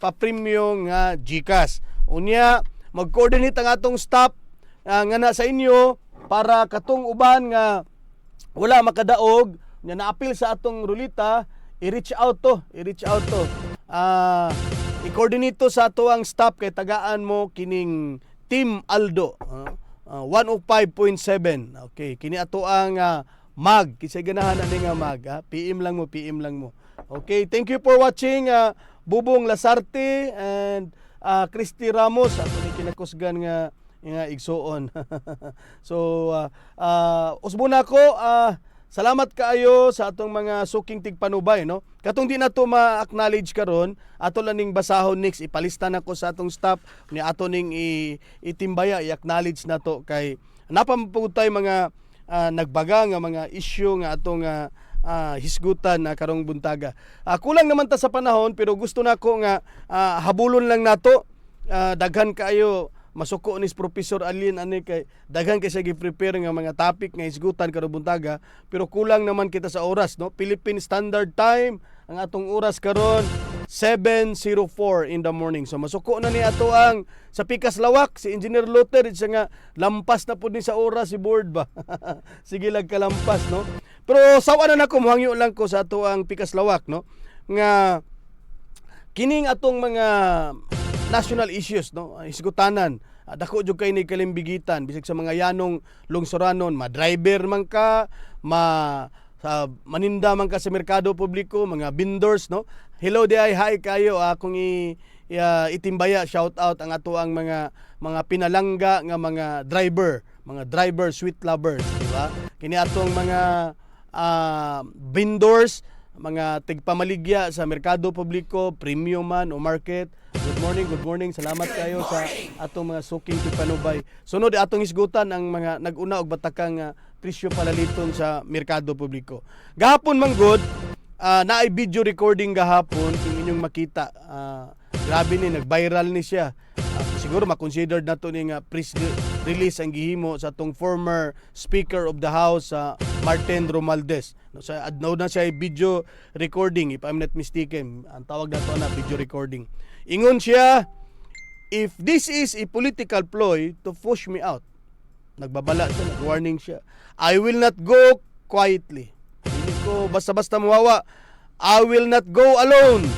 pa-premium nga GCash. Unya mag-coordinate ang atong staff nga na sa inyo para katong uban nga wala makadaog nga naapil sa atong rulita, i-reach out to. I-coordinate to sa ato ang staff kay tagaan mo kining Team Aldo. 105.7. Okay, kini ato ang mag. Kisay ganahan ani nga mag. PM lang mo. Okay, thank you for watching. Bubong Lasarte and Christy Ramos, ako ni kinakusgan nga igsoon. So usbon ako, salamat kaayo sa atong mga suking tigpanubay, no. Katong di na to ma-acknowledge karon, ato lang ning basahon next, ipalista nako sa atong staff ni ato ning itimbaya, i-acknowledge nato kay napamapugod tay mga nagbaga nga mga issue nga atong hisgutan na karong buntaga. Kulang naman ta sa panahon pero gusto nako nga habulon lang nato. Daghan kayo masuko ni Professor Alin ani kay daghan kay siya gi-prepare nga mga topic nga hisgutan karong buntaga pero kulang naman kita sa oras, no? Philippine Standard Time ang atong oras karon 7:04 in the morning. So masuko na ni ato ang sa Pikas Lawak si Engineer Luther siya nga lampas na pud ni sa oras si board ba. Sige lang kalampas, no? Pero sawa na nako muhangyo lang ko sa ato ang Pikas Lawak, no? Nga kining atong mga national issues, no, hisgutanan, dako jud kay ni kalimbigitan bisag sa mga yanong lungsuranon, ma-driver man ka, maninda man ka sa merkado publiko, mga vendors, no. Hello di ay hi kayo, akong itimbaya shout out ang ato ang mga pinalangga nga mga driver sweet lovers, di ba? Kini atong mga vendors, mga tigpamaligya sa merkado publiko, premium man o market. Good morning. Salamat kayo sa atong mga suking tigpanubay. Sunod atong hisgutan ang mga nag-una og batakang presyo palaliton sa merkado publiko. Gahapon man good, naay video recording gahapon kung inyong makita. Grabe ni nag-viral ni siya. Siguro ma-considered nato ni nga press release ang gihimo sa atong former Speaker of the House Martin Romualdez. Sa adlaw na siya video recording, if I'm not mistaken. Ang tawag nato na video recording. Ingon siya, if this is a political ploy to push me out. Nagbabala siya, nag-warning siya. I will not go quietly. Hindi ko basta-basta mawawa. I will not go alone.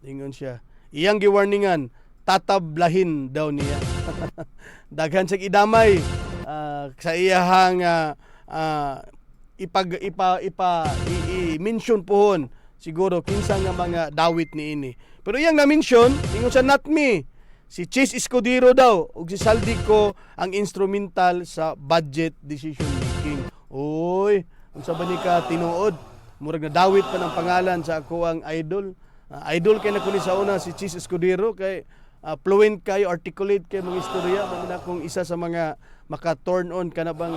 Ingon siya. Iyang giwarningan, tatablahin daw niya. Daghan siyang idamay sa iyahang i-mention pohon siguro kinsa nga mga dawit ni ini. Pero iyang na-mention, ingon siya, not me. Si Chis Escudero daw ug si Saldico ang instrumental sa budget decision making. Oy, unsa ba ni ka tinuod? Murag na dawit pa ng pangalan sa ako ang idol. Idol kay na kuno sa una si Chis Escudero kay fluent kayo, articulate kayo mga istorya. Maganda kung isa sa mga maka-turn on ka na bang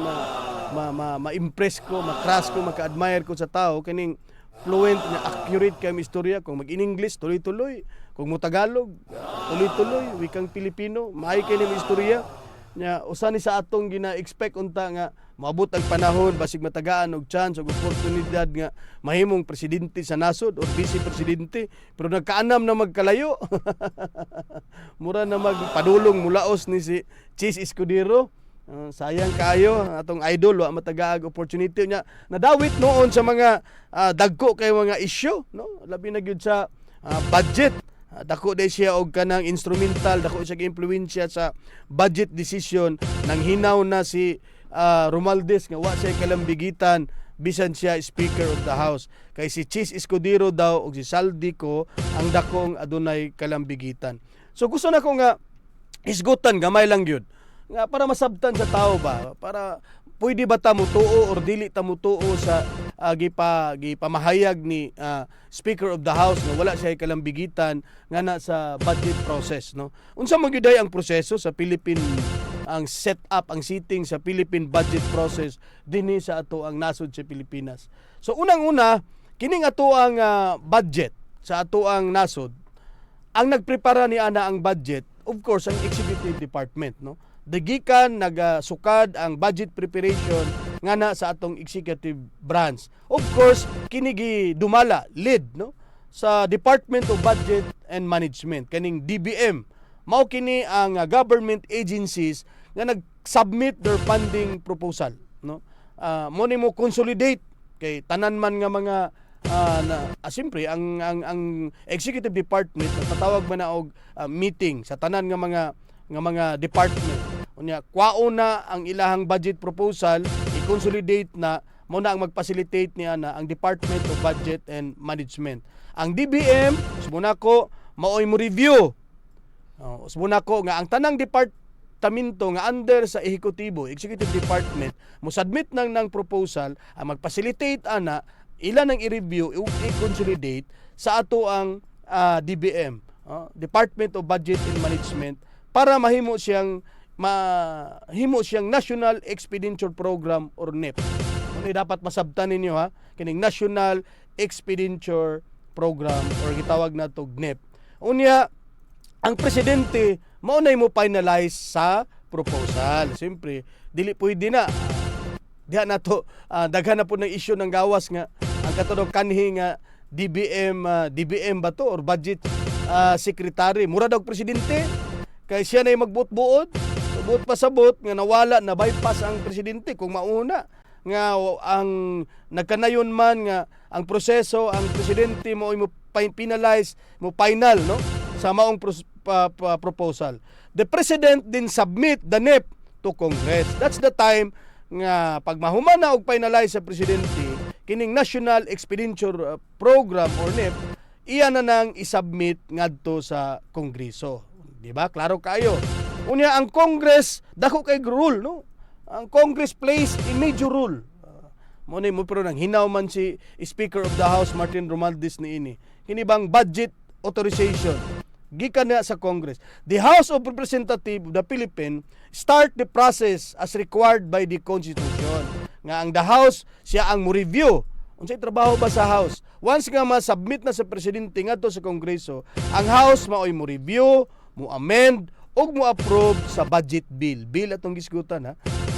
ma-impress ko, ma-crush ko, maka-admire ko sa tao. Kaning fluent na accurate kayo mga istorya. Kung mag-in-English, tuloy-tuloy. Kung mo Tagalog, tuloy-tuloy. Wikang Pilipino, maay kayo mga istorya. Usa ni sa atong gina-expect unta nga maabot ang panahon basig matagaan og chance og oportunidad nga mahimong presidente sa nasod o vice presidente pero nagkaanam na magkalayo. Mura na magpadulong mulaos ni si Chis Escudero. Sayang kaayo atong idol wa matagaag opportunity niya nadawit noon sa mga dagko kay mga issue, no, labi na gyud sa budget. Dako day siya og kanang instrumental, dako siya gi-impluwensya sa budget decision nang hinaw na si Romualdez nga wa siya kalambigitan bisan siya Speaker of the House. Kay si Chis Escudero daw og si Saldico ang dakong adunay kalambigitan. So gusto na ko nga isgutan gamay lang gyud nga para masabtan sa tao ba, para pwede ba ta mutuo or dili ta mutuo sa gipamahayag ni Speaker of the House nga wala siya kalambigitan nga na sa budget process, no? Unsa man gyud ang proseso sa Philippine, ang setup, ang sitting sa Philippine budget process dinhi sa ato ang nasod sa Pilipinas. So unang-una kining ato ang budget sa ato ang nasod, ang nagprepara ni ana ang budget, of course ang executive department, no? Dagikan nagasukad ang budget preparation nga na sa atong executive branch. Of course, kinigi dumala lead, no, sa Department of Budget and Management, kaning DBM. Mao kini ang government agencies nga nag-submit their funding proposal, no. Mo nimo consolidate kay tanan man nga mga siyempre ang executive department patawag man na og meeting sa tanan nga mga department. Unya kwao na ang ilahang budget proposal, i-consolidate na mo na ang mag-facilitate niya na ang Department of Budget and Management. Ang DBM, sumuna ko maoy mo review. Sumuna ko nga ang tanang departamento nga under sa executive department mo submit ng proposal, ang mag-facilitate ana ilan ang i-review, i-consolidate sa ato ang DBM, Department of Budget and Management, para mahimo siyang National Expenditure Program or NEP. Ano dapat masabtan ninyo ha? Kining National Expenditure Program or gitawag na to GNEP. Unya, ang presidente maunay mo finalize sa proposal. Siyempre, dili pwede na. Diha na to, daghan na po ng issue ng gawas nga ang katulog kanhi nga DBM ba to or budget secretary. Mura daw presidente kay siya na yung magbuot-buot. So, buot pa sa buot nga nawala na bypass ang presidente kung mauna nga ang nagkanayon man nga ang proseso ang presidente mo finalize mo final no sa maong proposal. The president din submit the NEP to Congress. That's the time nga pag mahuman na og finalize sa presidente kining National Expenditure Program or NEP, iya na nang isubmit ngadto sa Kongreso. Di ba? Klaro kayo. Unya ang Congress dako kay rule no. Ang Congress plays a major role. Mo pero nang hinaw man si Speaker of the House Martin Romualdez niini. Kini bang budget authorization gikan na sa Congress. The House of Representatives of the Philippines start the process as required by the Constitution. Nga ang the House siya ang mo review. Unsay trabaho ba sa House? Once nga ma-submit na sa presidente ngadto sa Kongreso, ang House maoy mo review, mo amend ug mo approve sa budget bill. Bill atong gisgutan ha.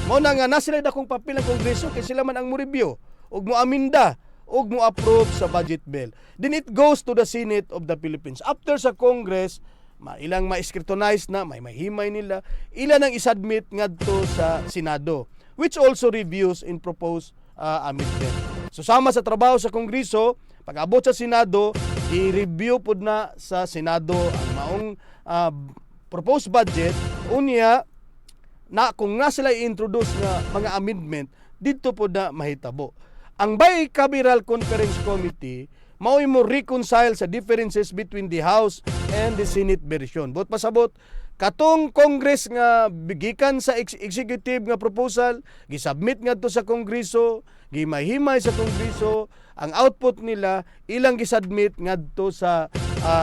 Mao na nga na sila dakong papel ng Kongreso kay sila man ang mo review ug mo aminda ug mo approve sa budget bill. Then it goes to the Senate of the Philippines. After sa Congress, ilang ma-scrutinize na, may himay nila, ilan ang isubmit ngadto sa Senado, which also reviews in proposed amendment. So sama sa trabaho sa Kongreso, pag-abot sa Senado, i-review pud na sa Senado ang maong proposed budget, unya na kung na sila i-introduce nga mga amendment, dito po na mahitabo. Ang Bicameral Conference Committee, mao'y mo reconcile sa differences between the House and the Senate version. But pasabot, katong Congress nga bigikan sa executive nga proposal, gisubmit nga to sa Kongreso, gimahimay sa Kongreso, ang output nila, ilang gisubmit nga to sa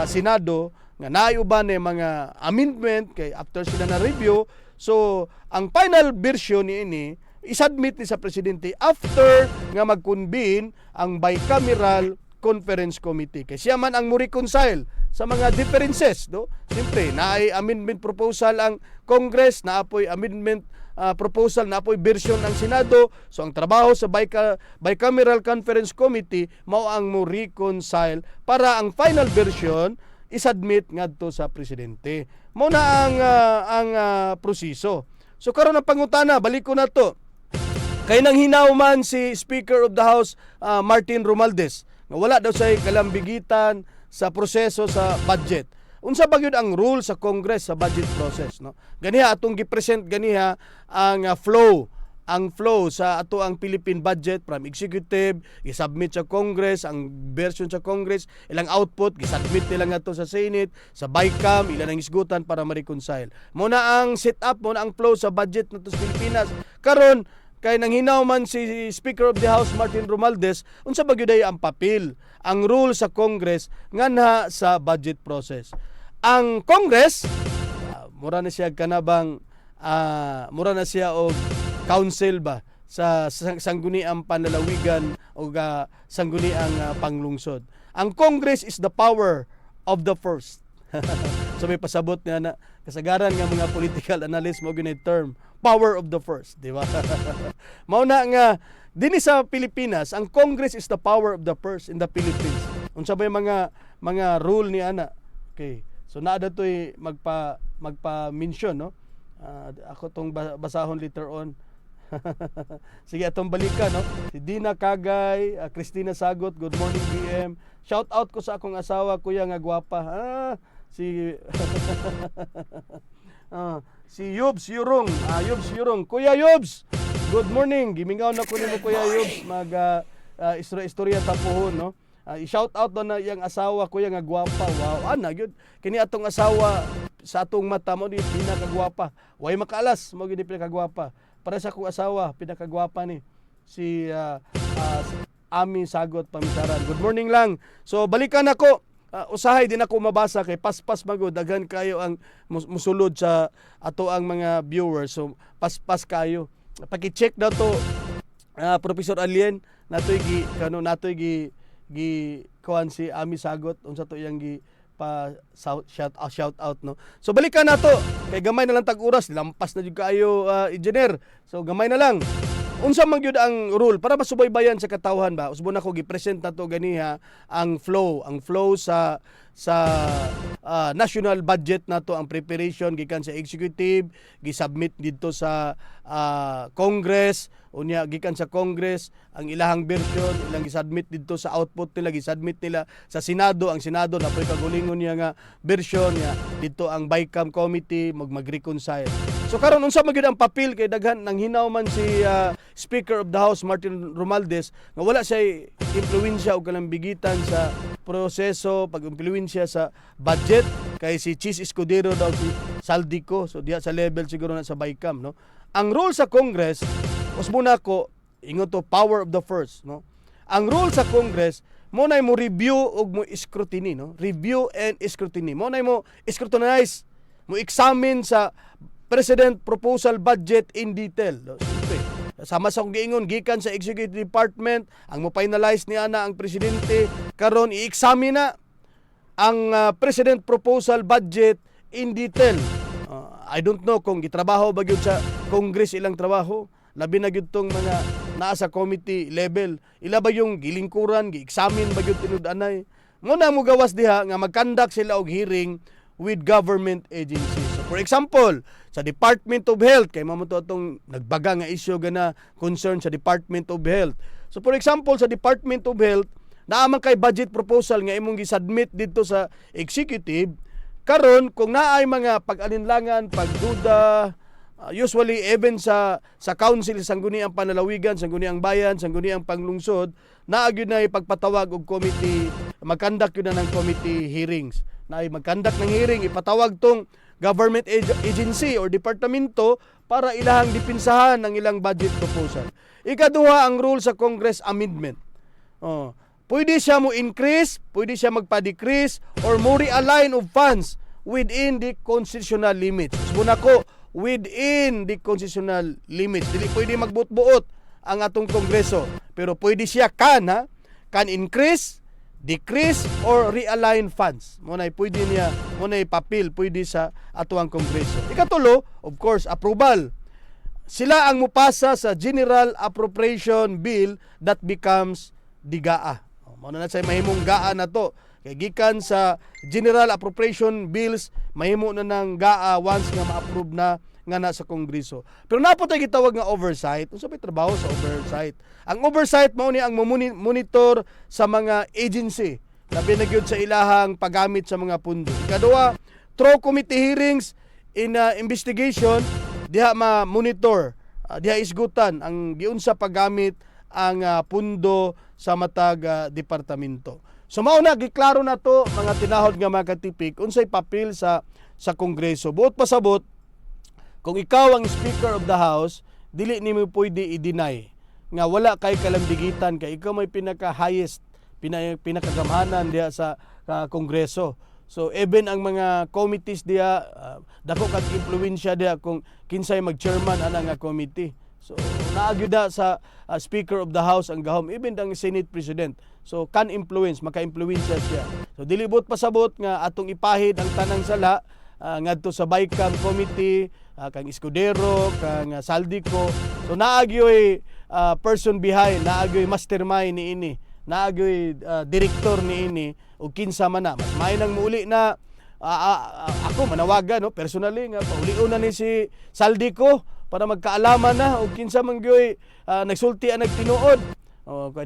Senado, nga naiuban na mga amendment, kay after sila na review, so, ang final version ni isubmit ni sa presidente after nga mag-convene ang Bicameral Conference Committee. Kaya siya man ang mo-reconcile sa mga differences. No? Siyempre, naay amendment proposal ang Congress, naapoy amendment proposal, naapoy version ang Senado. So, ang trabaho sa Bicameral Conference Committee, mao ang mo-reconcile para ang final version isubmit ngadto sa presidente. Mao na ang proseso. So karon ang pangutana, balik ko na to. Kay nang hinaw man si Speaker of the House Martin Romualdez nga wala daw say kalambigitan sa proseso sa budget. Unsa ba gyud ang rule sa Congress sa budget process no? Ganiha atong gi-present ganiha ang flow sa ato ang Philippine budget from executive, gi-submit sa Congress, ang version sa Congress, ilang output, gi-submit nila nga to sa Senate, sa BICAM, ilang ang isgutan para ma-reconcile. Muna ang setup, muna ang flow sa budget nato sa Pilipinas. Karon kay nang hinaw man si Speaker of the House Martin Romualdez, unsa ba gyud ang papel, ang rule sa Congress nganha sa budget process. Ang Congress, mura na siya kanabang mura na siya og council ba sa sangguniang panlalawigan o sangguniang panglungsod. Ang Congress is the power of the first. So may pasabot nga na kasagaran nga mga political analyst mo ginay term, power of the first, di ba? Mao na nga dinhi sa Pilipinas, ang Congress is the power of the first in the Philippines. Unsa ba mga rule ni ana? Okay. So naa datoy magpa-mention no. Ako tong basahon later on. Sige, atong balikan no. Si Dina Kagay, Christina Sagot, good morning BM. Shout out ko sa akong asawa, kuya nga gwapa. Si Yubs Yurong, Kuya Yubs. Good morning. Gimingaw na ko nimo Kuya Yubs mag istorya tapuhon no. I-shout out do na yang asawa kuya nga gwapa. Wow, ana gyud. Kini atong asawa sa atong mata mo di pinakagwapa. Way makaalas mo gyud pinakagwapa. Para sa akong asawa, pinakagwapa ni si Ami Sagot Pamisaran. Good morning lang. So balikan ako. Usahay din ako mabasa kay paspas magod daghan kayo ang musulod sa ato ang mga viewers. So paspas kayo. Paki-check daw to Professor Alien natoy gi kuan si Ami Sagot unsa to yang gi pa shout out no. So balikan nato kay gamay na lang tag oras, lampas na jud kaayo engineer. So gamay na lang. Unsa man gyud ang rule para masubaybayan sa katawhan ba? Usbo na ko gi-present nato ganiha ang flow sa national budget nato, ang preparation gikan sa executive, gi-submit didto sa Congress, unya gikan sa Congress ang ilahang version, ilang gi-submit didto sa output nila, gi-submit nila sa Senado, ang Senado na kagulingon niya nga version niya didto ang BICAM committee mag-reconcile. So karon unsa man gyud ang papel kay daghan nang hinaw man si Speaker of the House Martin Romualdez nga wala siya impluwensya o kalambigitan sa proseso pag-impluwensya sa budget kay si Chis Escudero daw si Saldico, so diha sa level siguro na sa BICAM no. Ang rule sa Congress usmuna ko ingon to power of the first no. Ang rule sa Congress mo nay mo review ug mo scrutiny no. Review and scrutiny. Mo nay mo scrutinize, mo examine sa President proposal budget in detail. No? Sama sa kong giingon gikan sa Executive Department ang mo finalize ni ana ang presidente karon i-examine na ang President proposal budget in detail. I don't know kung gitrabaho ba gyud sa Congress ilang trabaho, labi na gyud tong mga naa sa committee level, ila ba yung gilingkuran, gi-examine ba gyud tinud-anay. Mo na mo gawas diha nga mag-conduct sila og hearing with government agencies. So for example, sa Department of Health, kay mamuto atong nagbaga nga issue gana concern sa Department of Health. So for example, sa Department of Health, naamang kay budget proposal nga imong gi-submit dito sa executive, karon kung naay mga pag-alinlangan, pagduda, usually even sa council sangguniang panalawigan, sangguniang bayan, sangguniang panglungsod, naagyo na ipagpatawag og committee, mag-conduct yun na ng committee hearings. Na mag-conduct ng hearing, ipatawag tong government agency or departamento para ilahang dipinsahan ang ilang budget proposal. Ikaduha ang rule sa Congress amendment. Pwede siya mo increase, pwede siya magpa-decrease, or mo realign of funds within the constitutional limits. Muna ko, within the constitutional limits. Dili pwede magbuot-buot ang atong Kongreso. Pero pwede siya can increase, decrease, or realign funds. Muna'y pwede niya, muna'y papel, pwede sa atuang Kongreso. Ikatulo, of course, approval. Sila ang mupasa sa General Appropriation Bill that becomes the GAA. Muna na sa mahimong GAA na to. Kaya gikan sa General Appropriation Bills, mahimo na ng GAA once nga ma-approve na nga na sa Kongreso. Pero napo tayo gitawag nga oversight. Unsa may trabaho sa oversight? Ang oversight mao ni ang monitor sa mga agency. Labi na gyud sa ilahang paggamit sa mga pundo. Ikaduha, through committee hearings in investigation, diha ma-monitor, diha isgutan ang giunsa paggamit ang pundo sa matag departamento. So mao na giklaro na to mga tinahod nga mga katipik unsay papel sa Kongreso. Buot pasabot kung ikaw ang Speaker of the House, dili nimo pwede i-deny nga wala kay kalambigitan kay ikaw may pinaka-highest, pinakagamhanan diha sa Kongreso. So even ang mga committees diha, dako kag impluwensya diha kung kinsay mag-chairman ana nga committee. So naagyuda sa Speaker of the House ang gahom, even ang Senate President. So can influence, maka-impluwensya siya. So dilibot pasabot nga atong ipahid ang tanang sala ngadto sa BICAM committee, kang Escudero, kang Saldico. So naagyoy person behind, naagyoy mastermind niini, naagyoy director niini ug kinsa man na. Mas may nang muuli na ako manawagan no personally nga paulion na ni si Saldico para magkaalaman na ug kinsa man gyoy nagsulti ang nagtinuod.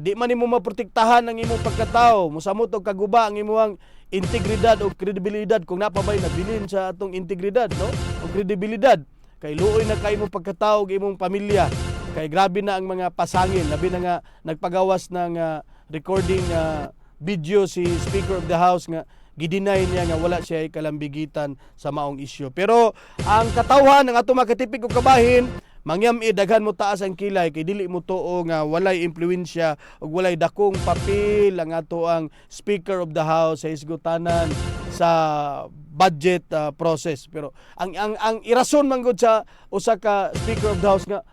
Di man nimo maprotektahan ang imong pagkatao, mosamot og kaguba ang imong integridad o kredibilidad kung napabay nabilin sa atong integridad no o kredibilidad kay luoy na kay imong pagkatao ug imong pamilya kay grabe na ang mga pasangil labi na nga nagpagawas ng recording video si Speaker of the House nga gidinay niya nga wala siya kalambigitan sa maong isyu. Pero ang katawhan ng atong makatipik ug kabahin mangyam daghan mo taas ang kilay kay dili mo tuo nga walay impluwensya ug walay dakong papel ang ato ang Speaker of the House sa isgutanan sa budget process. Pero ang irason man gud sa usa ka Speaker of the House nga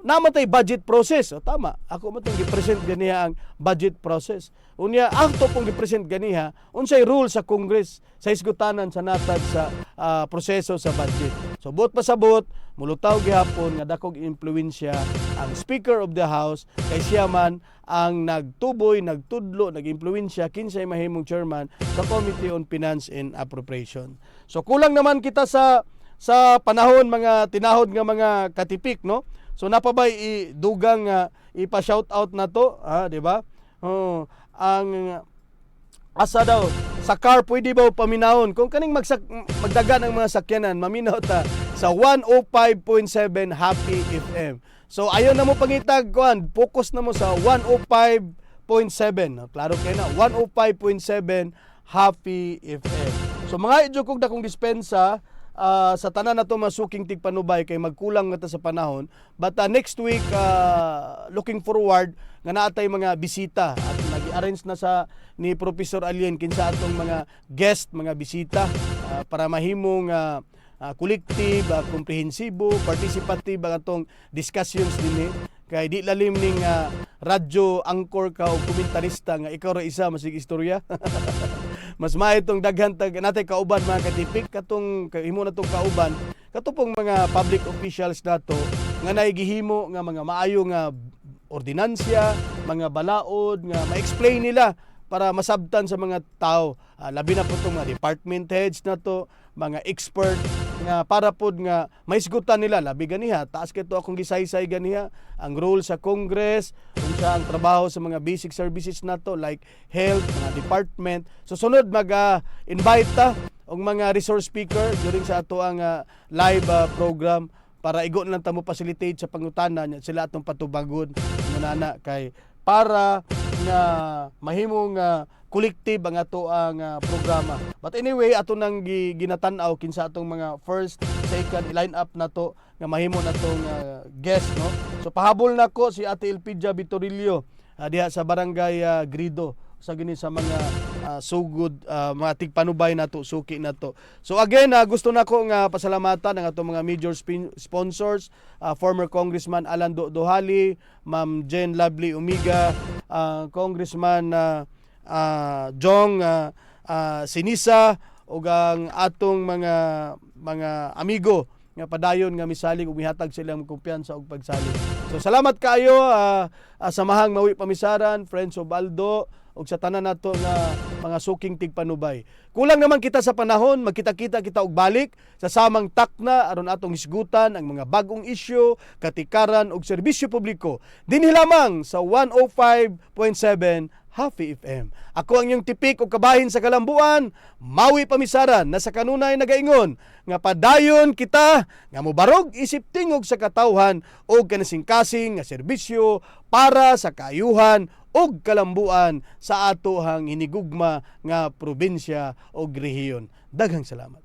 namatay budget process. O, tama, ako mo itong gipresent ganiha ang budget process. Unya, ako pong gipresent ganiha, unsay rule sa Congress, sa isgutanan sa natad sa proseso sa budget. So, buot pasabot, mulutaw gihapon nga dakog impluwensya ang Speaker of the House kay siya man ang nagtuboy, nagtudlo, nag-impluwensya kinsay mahimong chairman sa Committee on Finance and Appropriation. So, kulang naman kita sa panahon mga tinahod nga mga katipik, no? So napabay dugang ipa-shout out na to, di ba? Ang asa daw sa car pwede ba paminahon kung kaning magdagan ang mga sakyanan maminaw ta sa 105.7 Happy FM. So ayon na mo pangitag kuan, focus na mo sa 105.7. Klaro kay na 105.7 Happy FM. So mga idyo kog dakong dispensa sa tanan na to masuking tigpanubay kay magkulang nga ta sa panahon, but next week looking forward nga naatay mga bisita at nag-arrange na sa ni Professor Alien kinsa atong mga guest, mga bisita para mahimong collective, komprehensibo, participative ang atong discussions dinhi. Kay di lalim ning radyo anchor ka o komentarista nga ikaw ra isa masig istorya. Mas maitong daghan natay kauban mga katipik katong himo na tong kauban katupong mga public officials nato nga naigihimo nga mga maayo nga ordinansya, mga balaod nga ma-explain nila para masabtan sa mga tao. Labi na po itong mga department heads na to, mga expert nga para pod nga maisgutan nila labi ganiha taas kay to akong gisaysay ganiha ang role sa Congress unsa ang trabaho sa mga basic services nato like health, mga department. So sunod mag-invite ta og mga resource speaker during sa ato ang live program para igo lang ta mo facilitate sa pangutana sila atong patubagod nana kay para nga mahimong collective ang ato ang programa. But anyway, ato nang ginatan-aw kinsa atong mga first, second line up na to nga mahimo na tong guest, no? So pahabol nako si Ate Elpidia Vitorillo diha sa Barangay Grido sa gini sa mga sugod mga tigpanubay nato, suki nato. So again, gusto nako nga pasalamatan ang atong mga major sponsors, former Congressman Alan Dohali, Ma'am Jen Lovely Umiga, Congressman Jong Sinisa ug ang atong mga amigo nga padayon nga misalig ug mihatag silang kumpiyansa ug pagsalig. So salamat kayo samahang Mawi Pamisaran, Friends of Aldo ug sa tanan nato nga mga suking tigpanubay. Kulang naman kita sa panahon, magkita-kita kita og balik sa samang takna aron atong hisgutan ang mga bagong isyu, katikaran ug serbisyo publiko dinhi lamang sa 105.7 Happy FM. Ako ang iyong tipik o kabahin sa kalambuan, Mawi Pamisaran, na sa kanunay nagaingon nga padayon kita nga mobarog isip tingog sa katawhan o kanasing-kasing nga serbisyo para sa kaayuhan o kalambuan sa atohang hinigugma nga probinsya o rehiyon. Daghang salamat.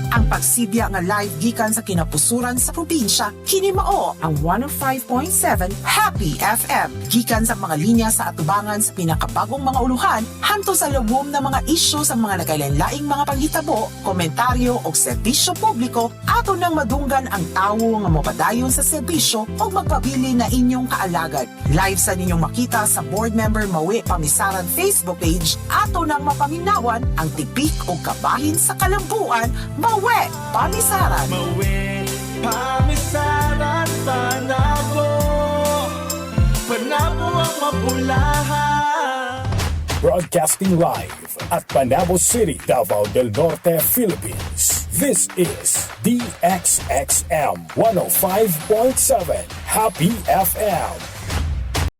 Ang pagsidya nga live gikan sa kinapusuran sa probinsya, hinimao ang 105.7 Happy FM. Gikan sa mga linya sa atubangan sa pinakabagong mga uluhan, hanto sa lubom na mga isyu sa mga nagailanlaing mga panghitabo, komentaryo o serbisyo publiko, ato nang madunggan ang tawo nga mopadayon sa serbisyo o magpabili na inyong kaalagad. Live sa ninyong makita sa board member Mawi Pamisaran Facebook page, ato nang mapaminawan ang tipik o kabahin sa kalambuan, Mawi Pamisaran. Mawi Pamisaran, panabo, panabo ang mapulahan. Broadcasting live at Panabo City, Davao del Norte, Philippines. This is DXXM 105.7 Happy FM.